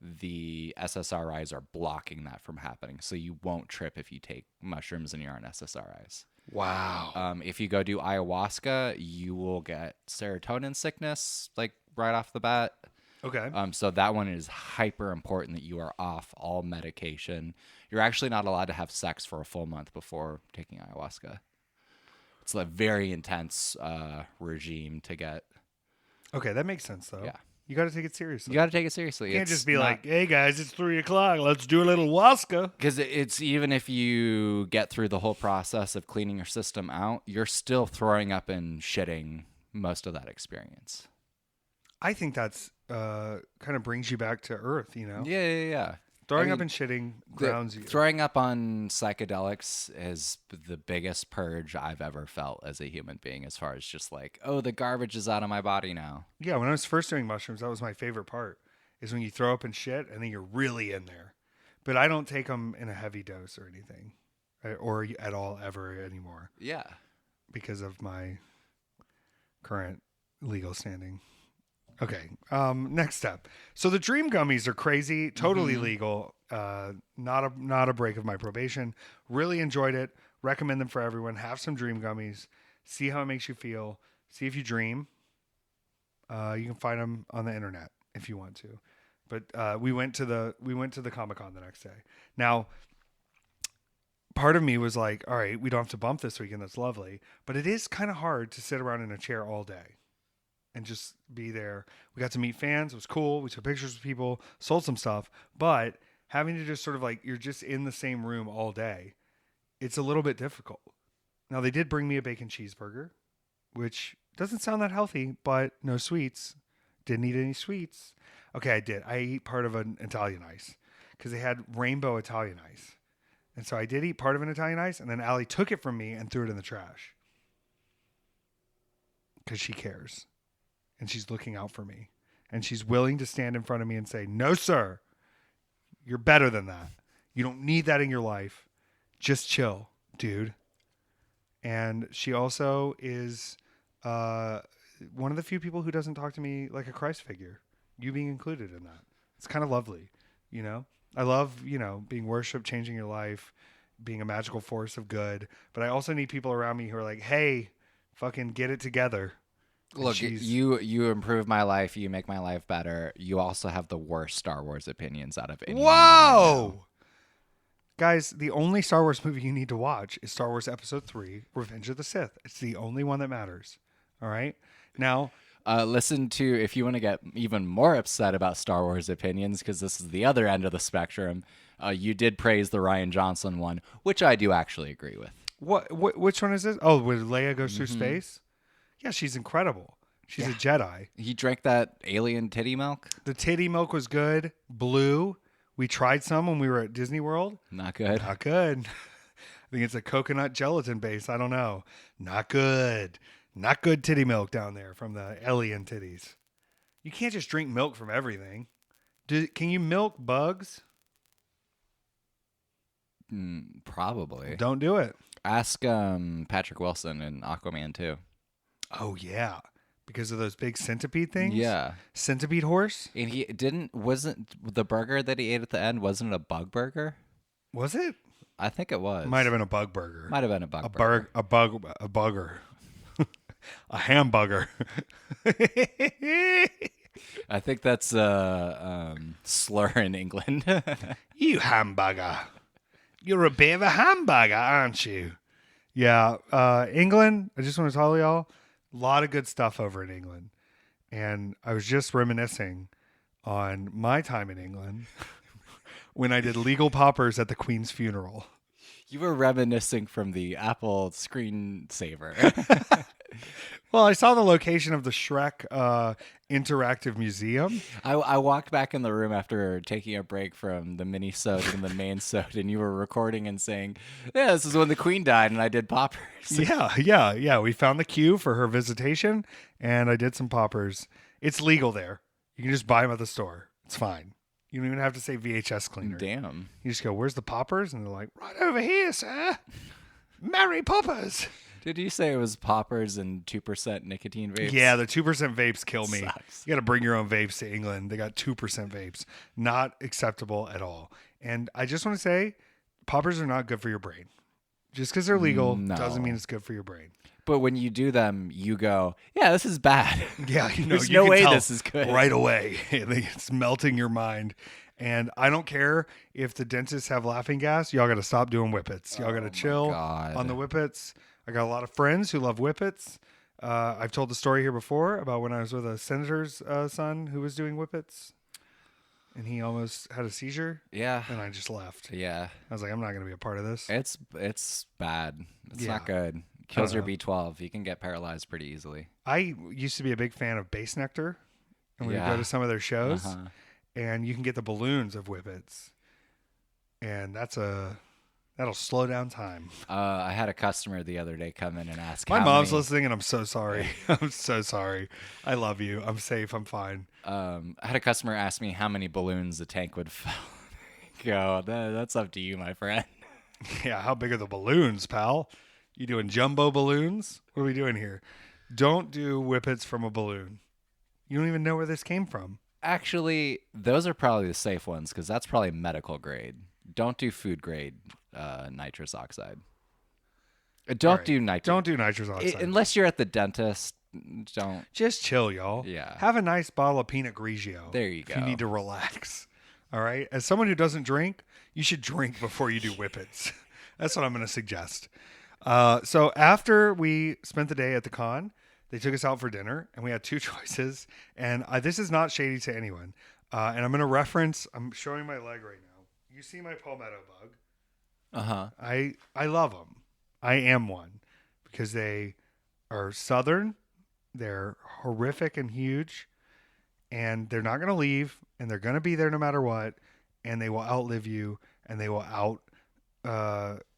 the SSRIs are blocking that from happening. So you won't trip if you take mushrooms and you're on SSRIs. Wow. If you go do ayahuasca, you will get serotonin sickness, like right off the bat. Okay. So that one is hyper important that you are off all medication. You're actually not allowed to have sex for a full month before taking ayahuasca. It's a very intense regime to get. Okay, that makes sense, though. Yeah. You got to take it seriously. You got to take it seriously. You can't just be like, hey, guys, it's 3 o'clock. Let's do a little waska. Because it's even if you get through the whole process of cleaning your system out, you're still throwing up and shitting most of that experience. I think that's kind of brings you back to earth, you know? Yeah. Throwing up and shitting grounds you. Throwing up on psychedelics is the biggest purge I've ever felt as a human being, as far as just like, oh, the garbage is out of my body now. Yeah, when I was first doing mushrooms, that was my favorite part, is when you throw up and shit and then you're really in there. But I don't take them in a heavy dose or anything, or at all ever anymore. Yeah. Because of my current legal standing. Okay, next step. So the dream gummies are crazy, totally legal. Not a break of my probation. Really enjoyed it. Recommend them for everyone. Have some dream gummies. See how it makes you feel. See if you dream. You can find them on the internet if you want to. But we went to the Comic-Con the next day. Now, part of me was like, all right, we don't have to bump this weekend. That's lovely. But it is kind of hard to sit around in a chair all day and just be there. We got to meet fans. It was cool. We took pictures with people, sold some stuff. But having to just sort of like, you're just in the same room all day, it's a little bit difficult. Now, they did bring me a bacon cheeseburger, which doesn't sound that healthy, but no sweets. Didn't eat any sweets. Okay, I did. I ate part of an Italian ice because they had rainbow Italian ice. And so I did eat part of an Italian ice, and then Allie took it from me and threw it in the trash because she cares. And she's looking out for me. And she's willing to stand in front of me and say, no, sir, you're better than that. You don't need that in your life. Just chill, dude. And she also is one of the few people who doesn't talk to me like a Christ figure. You being included in that. It's kind of lovely, you know? I love, being worshiped, changing your life, being a magical force of good. But I also need people around me who are like, hey, fucking get it together. Look, you improve my life. You make my life better. You also have the worst Star Wars opinions out of anyone. Whoa! Guys, the only Star Wars movie you need to watch is Star Wars Episode 3, Revenge of the Sith. It's the only one that matters. All right? Now, listen to, if you want to get even more upset about Star Wars opinions, because this is the other end of the spectrum, you did praise the Rian Johnson one, which I do actually agree with. Which one is this? Oh, where Leia goes through space? Yeah, she's incredible. She's a Jedi. He drank that alien titty milk? The titty milk was good. Blue. We tried some when we were at Disney World. Not good. Not good. I think it's a coconut gelatin base. I don't know. Not good. Not good titty milk down there from the alien titties. You can't just drink milk from everything. Can you milk bugs? Probably. Don't do it. Ask Patrick Wilson in Aquaman 2. Oh, yeah. Because of those big centipede things? Yeah. Centipede horse? And wasn't the burger that he ate at the end, wasn't it a bug burger? Was it? I think it was. Might have been a bug burger. Might have been a bug burger. A bugger. A hamburger. I think that's a slur in England. You hamburger. You're a bit of a hamburger, aren't you? Yeah. England, I just want to tell y'all, a lot of good stuff over in England. And I was just reminiscing on my time in England when I did legal poppers at the Queen's funeral. You were reminiscing from the Apple screensaver. Well, I saw the location of the Shrek Interactive Museum. I walked back in the room after taking a break from the mini-sode and the main-sode, and you were recording and saying, yeah, this is when the Queen died, and I did poppers. Yeah. We found the queue for her visitation, and I did some poppers. It's legal there. You can just buy them at the store. It's fine. You don't even have to say VHS cleaner. Damn. You just go, where's the poppers? And they're like, right over here, sir. Mary Poppers. Did you say it was poppers and 2% nicotine vapes? Yeah, the 2% vapes kill me. Sucks. You got to bring your own vapes to England. They got 2% vapes. Not acceptable at all. And I just want to say, poppers are not good for your brain. Just because they're legal doesn't mean it's good for your brain. But when you do them, you go, yeah, this is bad. Yeah, There's you no can way tell this is good. right away. It's melting your mind. And I don't care if the dentists have laughing gas. Y'all got to stop doing whippets. Y'all got to chill on the whippets. I got a lot of friends who love whippets. I've told the story here before about when I was with a senator's son who was doing whippets. And he almost had a seizure. Yeah. And I just left. Yeah. I was like, I'm not going to be a part of this. It's bad. It's not good. Kills your B12. You can get paralyzed pretty easily. I used to be a big fan of Base Nectar. And we would go to some of their shows. And you can get the balloons of whippets. And that'll slow down time. I had a customer the other day come in and ask My mom's listening, and I'm so sorry. I'm so sorry. I love you. I'm safe. I'm fine. I had a customer ask me how many balloons the tank would fill. Go, that's up to you, my friend. Yeah, how big are the balloons, pal? You doing jumbo balloons? What are we doing here? Don't do whippets from a balloon. You don't even know where this came from. Actually, those are probably the safe ones because that's probably medical grade. Don't do food grade nitrous oxide. Don't do nitrous oxide. Unless you're at the dentist, don't. Just chill, y'all. Yeah. Have a nice bottle of Pinot Grigio. There you go. If you need to relax. All right? As someone who doesn't drink, you should drink before you do whippets. That's what I'm going to suggest. So after we spent the day at the con, they took us out for dinner, and we had two choices. And this is not shady to anyone. And I'm going to reference. I'm showing my leg right now. You see my palmetto bug? I love them. I am one because they are southern. They're horrific and huge, and they're not going to leave, and they're going to be there no matter what, and they will outlive you, and they will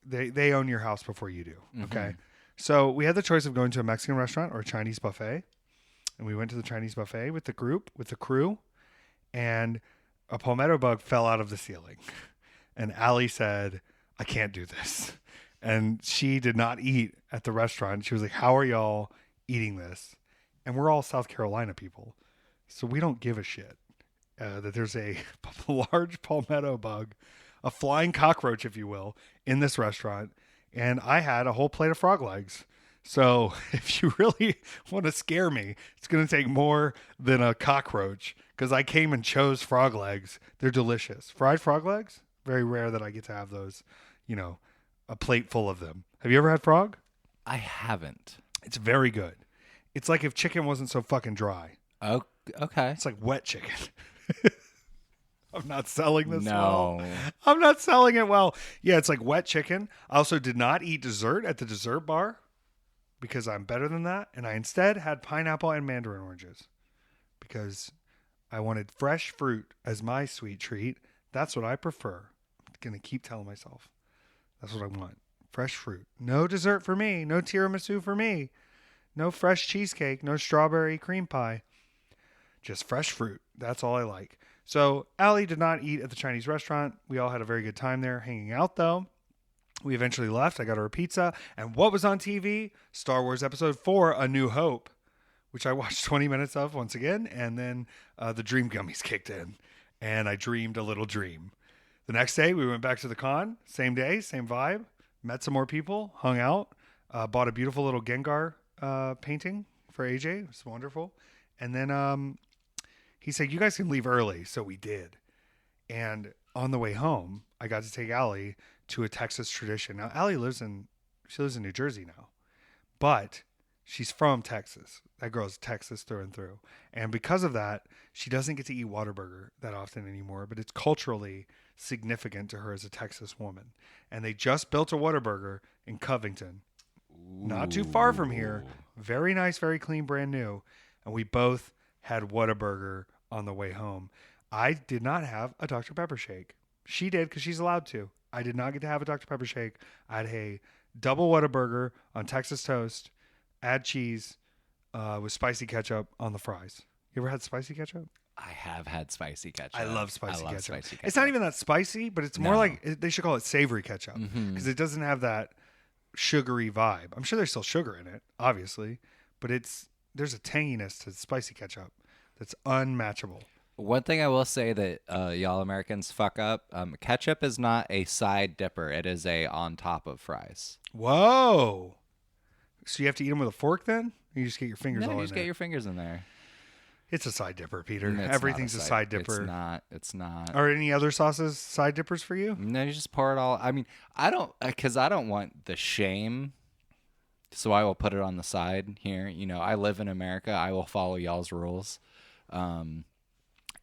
they own your house before you do. Okay. So we had the choice of going to a Mexican restaurant or a Chinese buffet, and we went to the Chinese buffet with the crew, and a palmetto bug fell out of the ceiling, and Allie said, "I can't do this," and she did not eat at the restaurant. She was like, "How are y'all eating this?" And we're all South Carolina people, so we don't give a shit that there's a large palmetto bug, a flying cockroach, if you will, in this restaurant. And I had a whole plate of frog legs. So if you really want to scare me, it's going to take more than a cockroach, because I came and chose frog legs. They're delicious. Fried frog legs, very rare that I get to have those, a plate full of them. Have you ever had frog? I haven't. It's very good. It's like if chicken wasn't so fucking dry. Oh, okay. It's like wet chicken. I'm not selling this No. well. I'm not selling it well. Yeah, it's like wet chicken. I also did not eat dessert at the dessert bar because I'm better than that. And I instead had pineapple and mandarin oranges because I wanted fresh fruit as my sweet treat. That's what I prefer. I'm going to keep telling myself. That's what I want. Fresh fruit. No dessert for me. No tiramisu for me. No fresh cheesecake. No strawberry cream pie. Just fresh fruit. That's all I like. So Allie did not eat at the Chinese restaurant. We all had a very good time there hanging out, though. We eventually left. I got her a pizza. And what was on TV? Star Wars Episode 4, A New Hope, which I watched 20 minutes of once again. And then the Dream Gummies kicked in. And I dreamed a little dream. The next day, we went back to the con. Same day, same vibe. Met some more people. Hung out. Bought a beautiful little Gengar painting for AJ. It was wonderful. And then he said, "You guys can leave early." So we did. And on the way home, I got to take Allie to a Texas tradition. Now, Allie lives in New Jersey now, but she's from Texas. That girl's Texas through and through. And because of that, she doesn't get to eat Whataburger that often anymore, but it's culturally significant to her as a Texas woman. And they just built a Whataburger in Covington, not too far from here. Very nice, very clean, brand new. And we both had Whataburger on the way home. I did not have a Dr. Pepper shake. She did because she's allowed to. I did not get to have a Dr. Pepper shake. I had a double Whataburger on Texas toast, add cheese with spicy ketchup on the fries. You ever had spicy ketchup? I have had spicy ketchup. I love spicy ketchup. Spicy ketchup. It's not even that spicy, but it's more like they should call it savory ketchup because it doesn't have that sugary vibe. I'm sure there's still sugar in it, obviously, but there's a tanginess to spicy ketchup that's unmatchable. One thing I will say that y'all Americans fuck up, ketchup is not a side dipper. It is a on top of fries. Whoa. So you have to eat them with a fork then? Or you just get your fingers all in there? You just get your fingers in there. It's a side dipper, Peter. It's Everything's a side dipper. It's not. Are any other sauces side dippers for you? No, you just pour it all. I mean, I don't want the shame, so I will put it on the side here. I live in America. I will follow y'all's rules.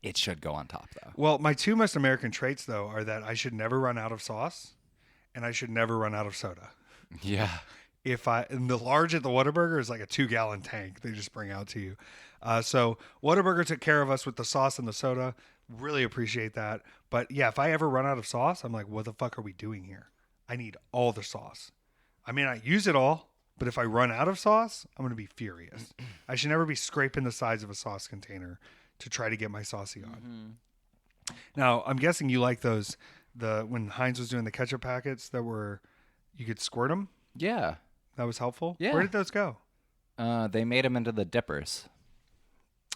It should go on top, though. Well, my two most American traits, though, are that I should never run out of sauce and I should never run out of soda. Yeah. And the large at the Whataburger is like a 2-gallon tank they just bring out to you. So Whataburger took care of us with the sauce and the soda. Really appreciate that. But yeah, if I ever run out of sauce, I'm like, what the fuck are we doing here? I need all the sauce. I mean, I use it all, but if I run out of sauce, I'm going to be furious. I should never be scraping the sides of a sauce container to try to get my saucy on. Mm-hmm. Now, I'm guessing you like those, when Heinz was doing the ketchup packets you could squirt them? Yeah. That was helpful? Yeah. Where did those go? They made them into the dippers.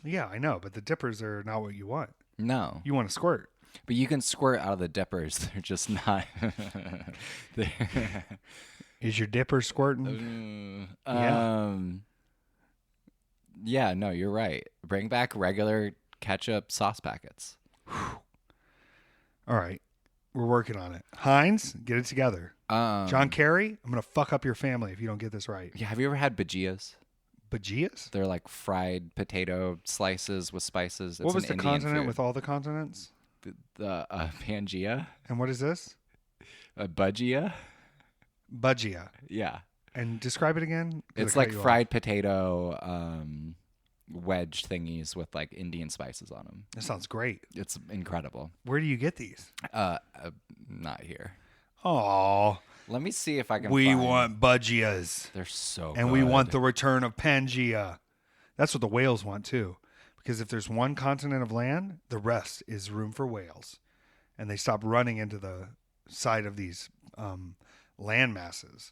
Yeah, I know, but the dippers are not what you want. No. You want to squirt. But you can squirt out of the dippers. They're just not. Is your dipper squirting? Yeah, no, you're right. Bring back regular ketchup sauce packets. All right. We're working on it. Heinz, get it together. John Kerry, I'm gonna fuck up your family if you don't get this right. Yeah, have you ever had bhajias? Bhajias? They're like fried potato slices with spices. What It's was an the Indian continent food. with all the continents? The Pangea? And what is this? A bhajia? Bhajia. Yeah. And describe it again. It's like fried potato wedge thingies with like Indian spices on them. That sounds great. It's incredible. Where do you get these? Not here. Oh, Let me see if I can we find... want Bhajias. They're so And good. we want the return of Pangea. That's what the whales want too. Because if there's one continent of land, the rest is room for whales. And they stop running into the side of these land masses.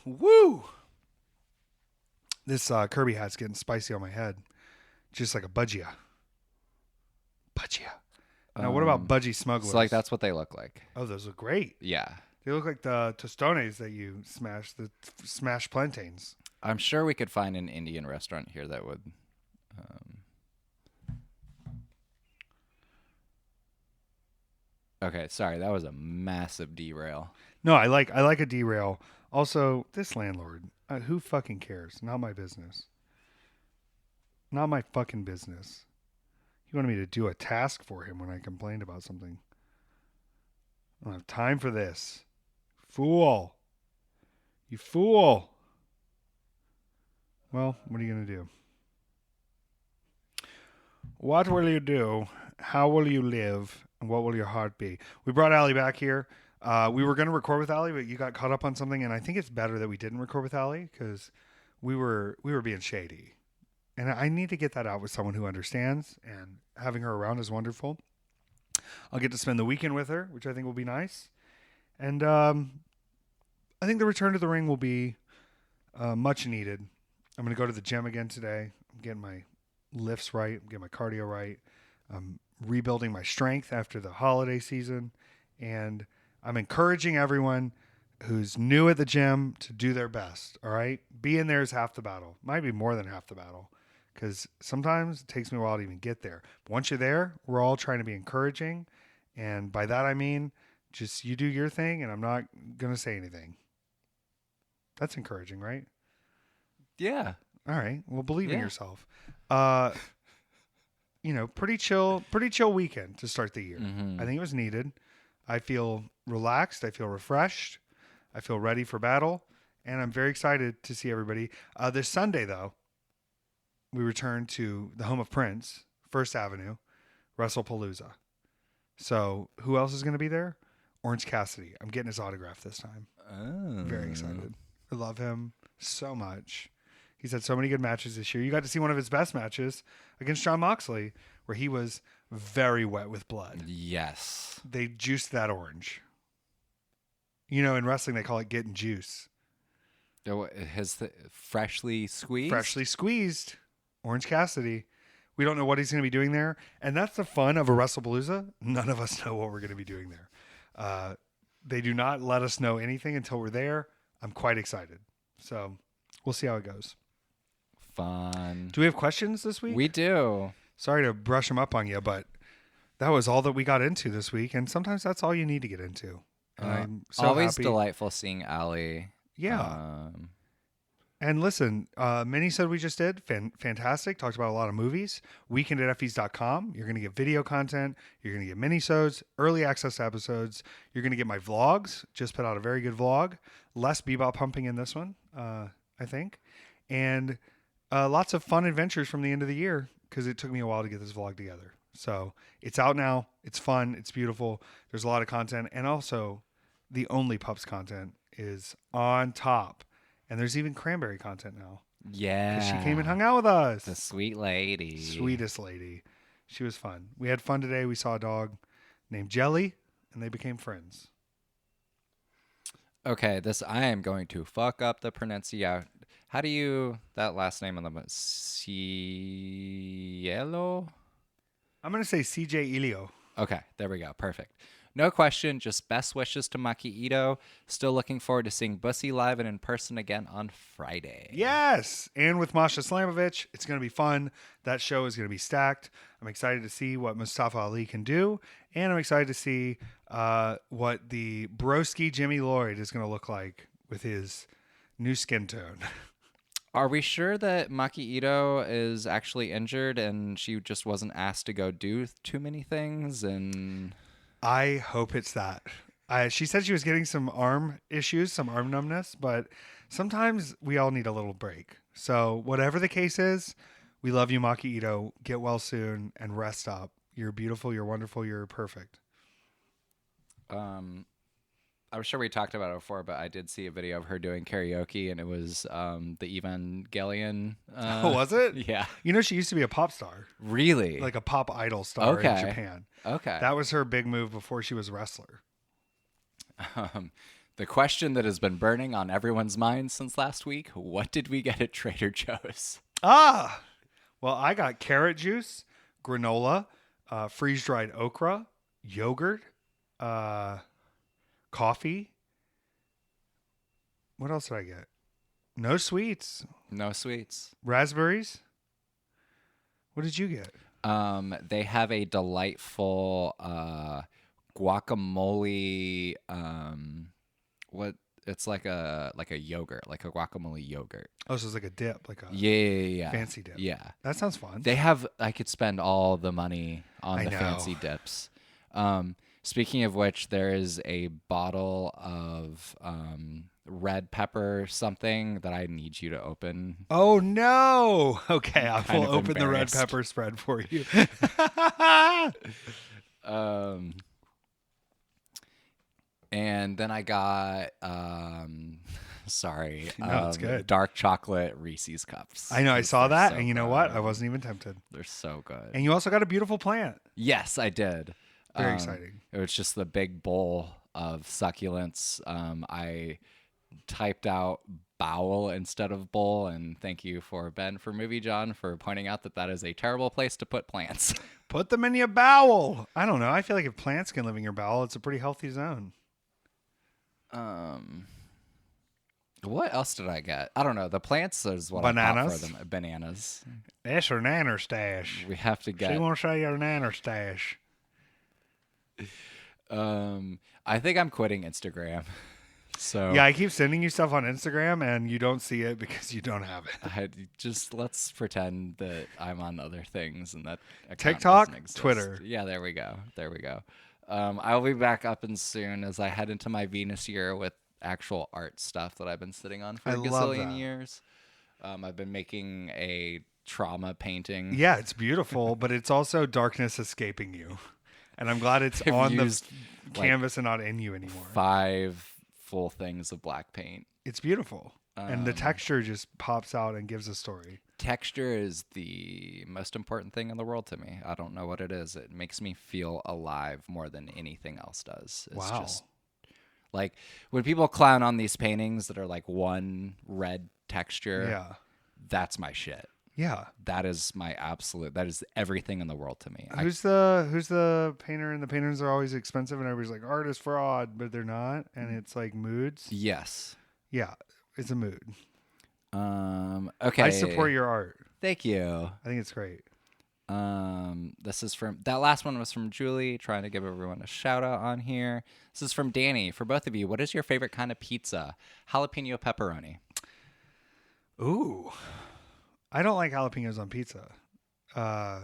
Woo! This Kirby hat's getting spicy on my head. Just like a budgia. Budgia. Now, what about budgie smugglers? So like that's what they look like. Oh, those look great. Yeah. They look like the tostones that you smash, the smashed plantains. I'm sure we could find an Indian restaurant here that would. Okay, sorry, that was a massive derail. No, I like a derail. Also, this landlord, who fucking cares? Not my business. Not my fucking business. He wanted me to do a task for him when I complained about something. I don't have time for this. Fool. You fool. Well, what are you going to do? What will you do? How will you live? And what will your heart be? We brought Allie back here. We were going to record with Allie, but you got caught up on something, and I think it's better that we didn't record with Allie because we were being shady. And I need to get that out with someone who understands, and having her around is wonderful. I'll get to spend the weekend with her, which I think will be nice. And I think the return to the ring will be much needed. I'm going to go to the gym again today. I'm getting my lifts right. I'm getting my cardio right. I'm rebuilding my strength after the holiday season. And I'm encouraging everyone who's new at the gym to do their best, all right? Being there is half the battle. Might be more than half the battle because sometimes it takes me a while to even get there. But once you're there, we're all trying to be encouraging. And by that, I mean, just you do your thing and I'm not going to say anything. That's encouraging, right? Yeah. All right. Well, believe in Yeah. yourself. Pretty chill weekend to start the year. Mm-hmm. I think it was needed. I feel relaxed. I feel refreshed. I feel ready for battle. And I'm very excited to see everybody. This Sunday, though, we return to the home of Prince, First Avenue, WrestlePalooza. So who else is going to be there? Orange Cassidy. I'm getting his autograph this time. Oh. Very excited. I love him so much. He's had so many good matches this year. You got to see one of his best matches against Jon Moxley, where he was very wet with blood. Yes. They juiced that orange. In wrestling, they call it getting juice. Freshly squeezed? Freshly squeezed. Orange Cassidy. We don't know what he's going to be doing there. And that's the fun of a WrestlePalooza. None of us know what we're going to be doing there. They do not let us know anything until we're there. I'm quite excited. So we'll see how it goes. Fun. Do we have questions this week? We do. Sorry to brush them up on you, but that was all that we got into this week. And sometimes that's all you need to get into. And I'm so always happy. delightful seeing Allie. Yeah. And listen, mini-sode we just did, fantastic. Talked about a lot of movies. weekendateffys.com. You're going to get video content. You're going to get mini-sodes, early access to episodes. You're going to get my vlogs. Just put out a very good vlog. Less bebop pumping in this one, I think. And lots of fun adventures from the end of the year because it took me a while to get this vlog together. So it's out now. It's fun. It's beautiful. There's a lot of content. And also, the Only Pups content is on top. And there's even cranberry content now. Yeah. She came and hung out with us. The sweet lady. Sweetest lady. She was fun. We had fun today. We saw a dog named Jelly, and they became friends. Okay, I am going to fuck up the pronunciation. How do you, that last name on the Cielo? I'm going to say CJ Elio. Okay, there we go. Perfect. No question, just best wishes to Maki Ito. Still looking forward to seeing Bussy live and in person again on Friday. Yes, and with Masha Slamovich, it's going to be fun. That show is going to be stacked. I'm excited to see what Mustafa Ali can do, and I'm excited to see what the broski Jimmy Lloyd is going to look like with his new skin tone. Are we sure that Maki Ito is actually injured and she just wasn't asked to go do too many things? And I hope it's that. She said she was getting some arm issues, some arm numbness, but sometimes we all need a little break. So whatever the case is, we love you, Maki Ito. Get well soon and rest up. You're beautiful. You're wonderful. You're perfect. I'm sure we talked about it before, but I did see a video of her doing karaoke, and it was the Evangelion. Was it? Yeah. You know, she used to be a pop star, Really? like a pop idol star in Okay. Japan. Okay. That was her big move before she was a wrestler. The question that has been burning on everyone's minds since last week: what did we get at Trader Joe's? Well, I got carrot juice, granola, freeze-dried okra, yogurt, coffee. What else did I get? No sweets. No sweets. Raspberries. What did you get? They have a delightful guacamole. What? It's like a yogurt, like a guacamole yogurt. Oh, so it's like a dip, like a Yeah. fancy dip. Yeah. That sounds fun. They have. I could spend all the money on I the know. fancy dips. Speaking of which, there is a bottle of red pepper something that I need you to open. Oh no! Okay, I Kind will of open the red embarrassed. pepper spread for you. And then I got sorry, No, it's good. dark chocolate Reese's cups. I know, I saw They're that, so and you know what? I good. wasn't even tempted. They're so good. And you also got a beautiful plant. Yes, I did. Very exciting. It was just the big bowl of succulents. I typed out bowel instead of bowl, and thank you for Ben for Movie John for pointing out that is a terrible place to put plants. Put them in your bowel. I don't know. I feel like if plants can live in your bowel, it's a pretty healthy zone. What else did I get? I don't know. The plants is what I bought Bananas? for them. Bananas. That's her nanner stash. We have to She get. won't say your nanner stash. I think I'm quitting Instagram. So Yeah, I keep sending you stuff on Instagram, and you don't see it because you don't have it. let's pretend that I'm on other things and that account TikTok, doesn't exist. Twitter. Yeah, there we go. I'll be back up and soon as I head into my Venus year with actual art stuff that I've been sitting on for I a love gazillion that. years. I've been making a trauma painting. Yeah, it's beautiful, but it's also darkness escaping you. And I'm glad it's I've on the used, canvas and not in you anymore. 5 full things of black paint. It's beautiful. And the texture just pops out and gives a story. Texture is the most important thing in the world to me. I don't know what it is. It makes me feel alive more than anything else does. It's Wow. just like when people clown on these paintings that are like one red texture, Yeah. that's my shit. Yeah. That is everything in the world to me. Who's the painter? And the painters are always expensive, and everybody's like, art is fraud, but they're not. And it's like moods. Yes. Yeah, it's a mood. Okay. I support your art. Thank you. I think it's great. This is from that last one was from Julie, trying to give everyone a shout out on here. This is from Danny. For both of you, what is your favorite kind of pizza? Jalapeno pepperoni. Ooh, I don't like jalapenos on pizza. I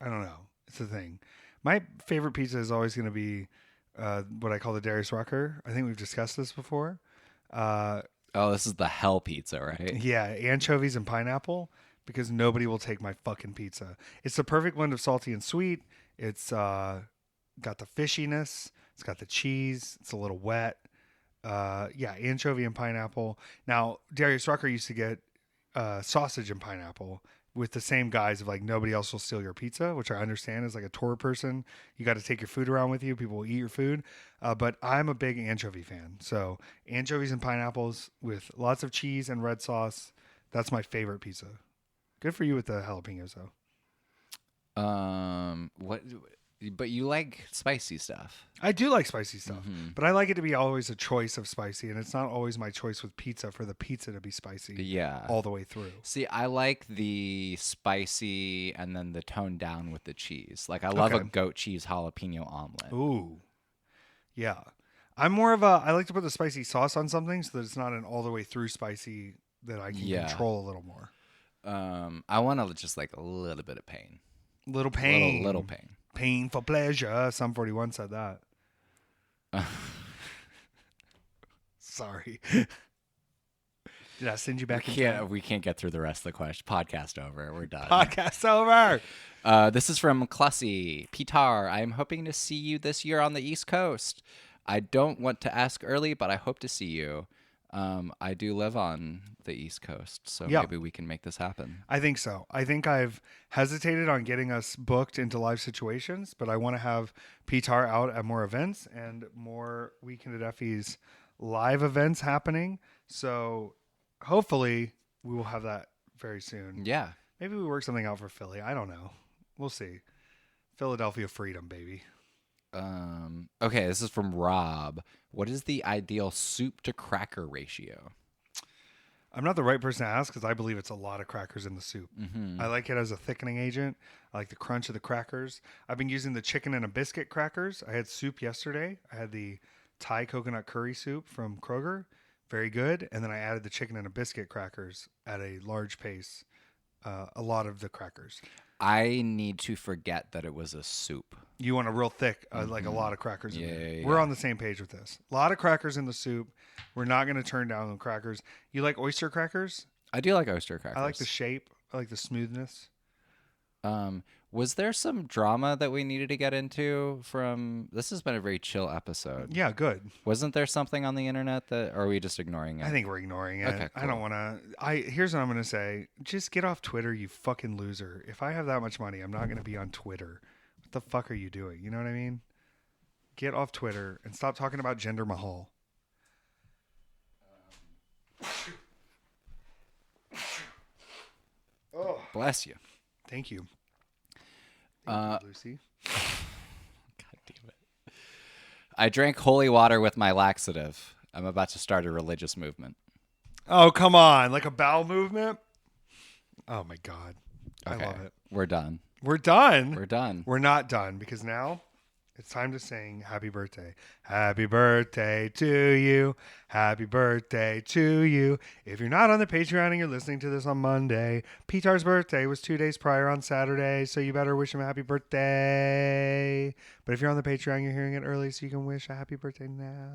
don't know. It's a thing. My favorite pizza is always going to be what I call the Darius Rucker. I think we've discussed this before. Oh, this is the hell pizza, right? Yeah, anchovies and pineapple, because nobody will take my fucking pizza. It's the perfect blend of salty and sweet. It's got the fishiness. It's got the cheese. It's a little wet. Yeah, anchovy and pineapple. Now, Darius Rucker used to get sausage and pineapple with the same guise of like nobody else will steal your pizza, which I understand as like a tour person. You got to take your food around with you. People will eat your food. But I'm a big anchovy fan. So anchovies and pineapples with lots of cheese and red sauce. That's my favorite pizza. Good for you with the jalapenos though. What But you like spicy stuff. I do like spicy stuff, Mm-hmm. but I like it to be always a choice of spicy, and it's not always my choice with pizza for the pizza to be spicy Yeah. all the way through. See, I like the spicy and then the toned down with the cheese. Like I love a Okay. goat cheese jalapeno omelet. Ooh, yeah. I'm more of a. I like to put the spicy sauce on something so that it's not an all the way through spicy that I can Yeah. control a little more. I want to just like a little bit of pain. Little pain. Little pain. Pain for pleasure. Sum 41 said that. Sorry. Did I send you back in time? We can't get through the rest of the question. Podcast over. We're done. Podcast over. This is from Clussy. Petár, I am hoping to see you this year on the East Coast. I don't want to ask early, but I hope to see you. I do live on the East Coast, so Yeah. maybe we can make this happen. I think so. I think I've hesitated on getting us booked into live situations, but I want to have Petár out at more events and more Weekend at Effys live events happening. So hopefully we will have that very soon. Yeah. Maybe we work something out for Philly. I don't know. We'll see. Philadelphia freedom, baby. Okay, this is from Rob. What is the ideal soup to cracker ratio? I'm not the right person to ask because I believe it's a lot of crackers in the soup. Mm-hmm. I like it as a thickening agent. I like the crunch of the crackers. I've been using the chicken and a biscuit crackers. I had soup yesterday. I had the Thai coconut curry soup from Kroger. Very good. And then I added the chicken and a biscuit crackers at a large pace. A lot of the crackers. I need to forget that it was a soup. You want a real thick, like a lot of crackers in Yeah, there. yeah, We're yeah. on the same page with this. A lot of crackers in the soup. We're not going to turn down the crackers. You like oyster crackers? I do like oyster crackers. I like the shape. I like the smoothness. Was there some drama that we needed to get into from this has been a very chill episode. Yeah, good. Wasn't there something on the internet that or are we just ignoring it? I think we're ignoring it. Okay, I don't cool. want to. Here's what I'm going to say. Just get off Twitter, you fucking loser. If I have that much money, I'm not going to be on Twitter. What the fuck are you doing? You know what I mean? Get off Twitter and stop talking about Gender Mahal. Oh, Bless you. thank you. Thank you, Lucy. God damn it. I drank holy water with my laxative. I'm about to start a religious movement. Oh, come on. Like a bowel movement? Oh, my God. Okay. I love it. We're done. We're done. We're done. We're not done because now it's time to sing happy birthday. Happy birthday to you. Happy birthday to you. If you're not on the Patreon and you're listening to this on Monday, Petár's birthday was 2 days prior on Saturday, so you better wish him a happy birthday. But if you're on the Patreon, you're hearing it early, so you can wish a happy birthday now.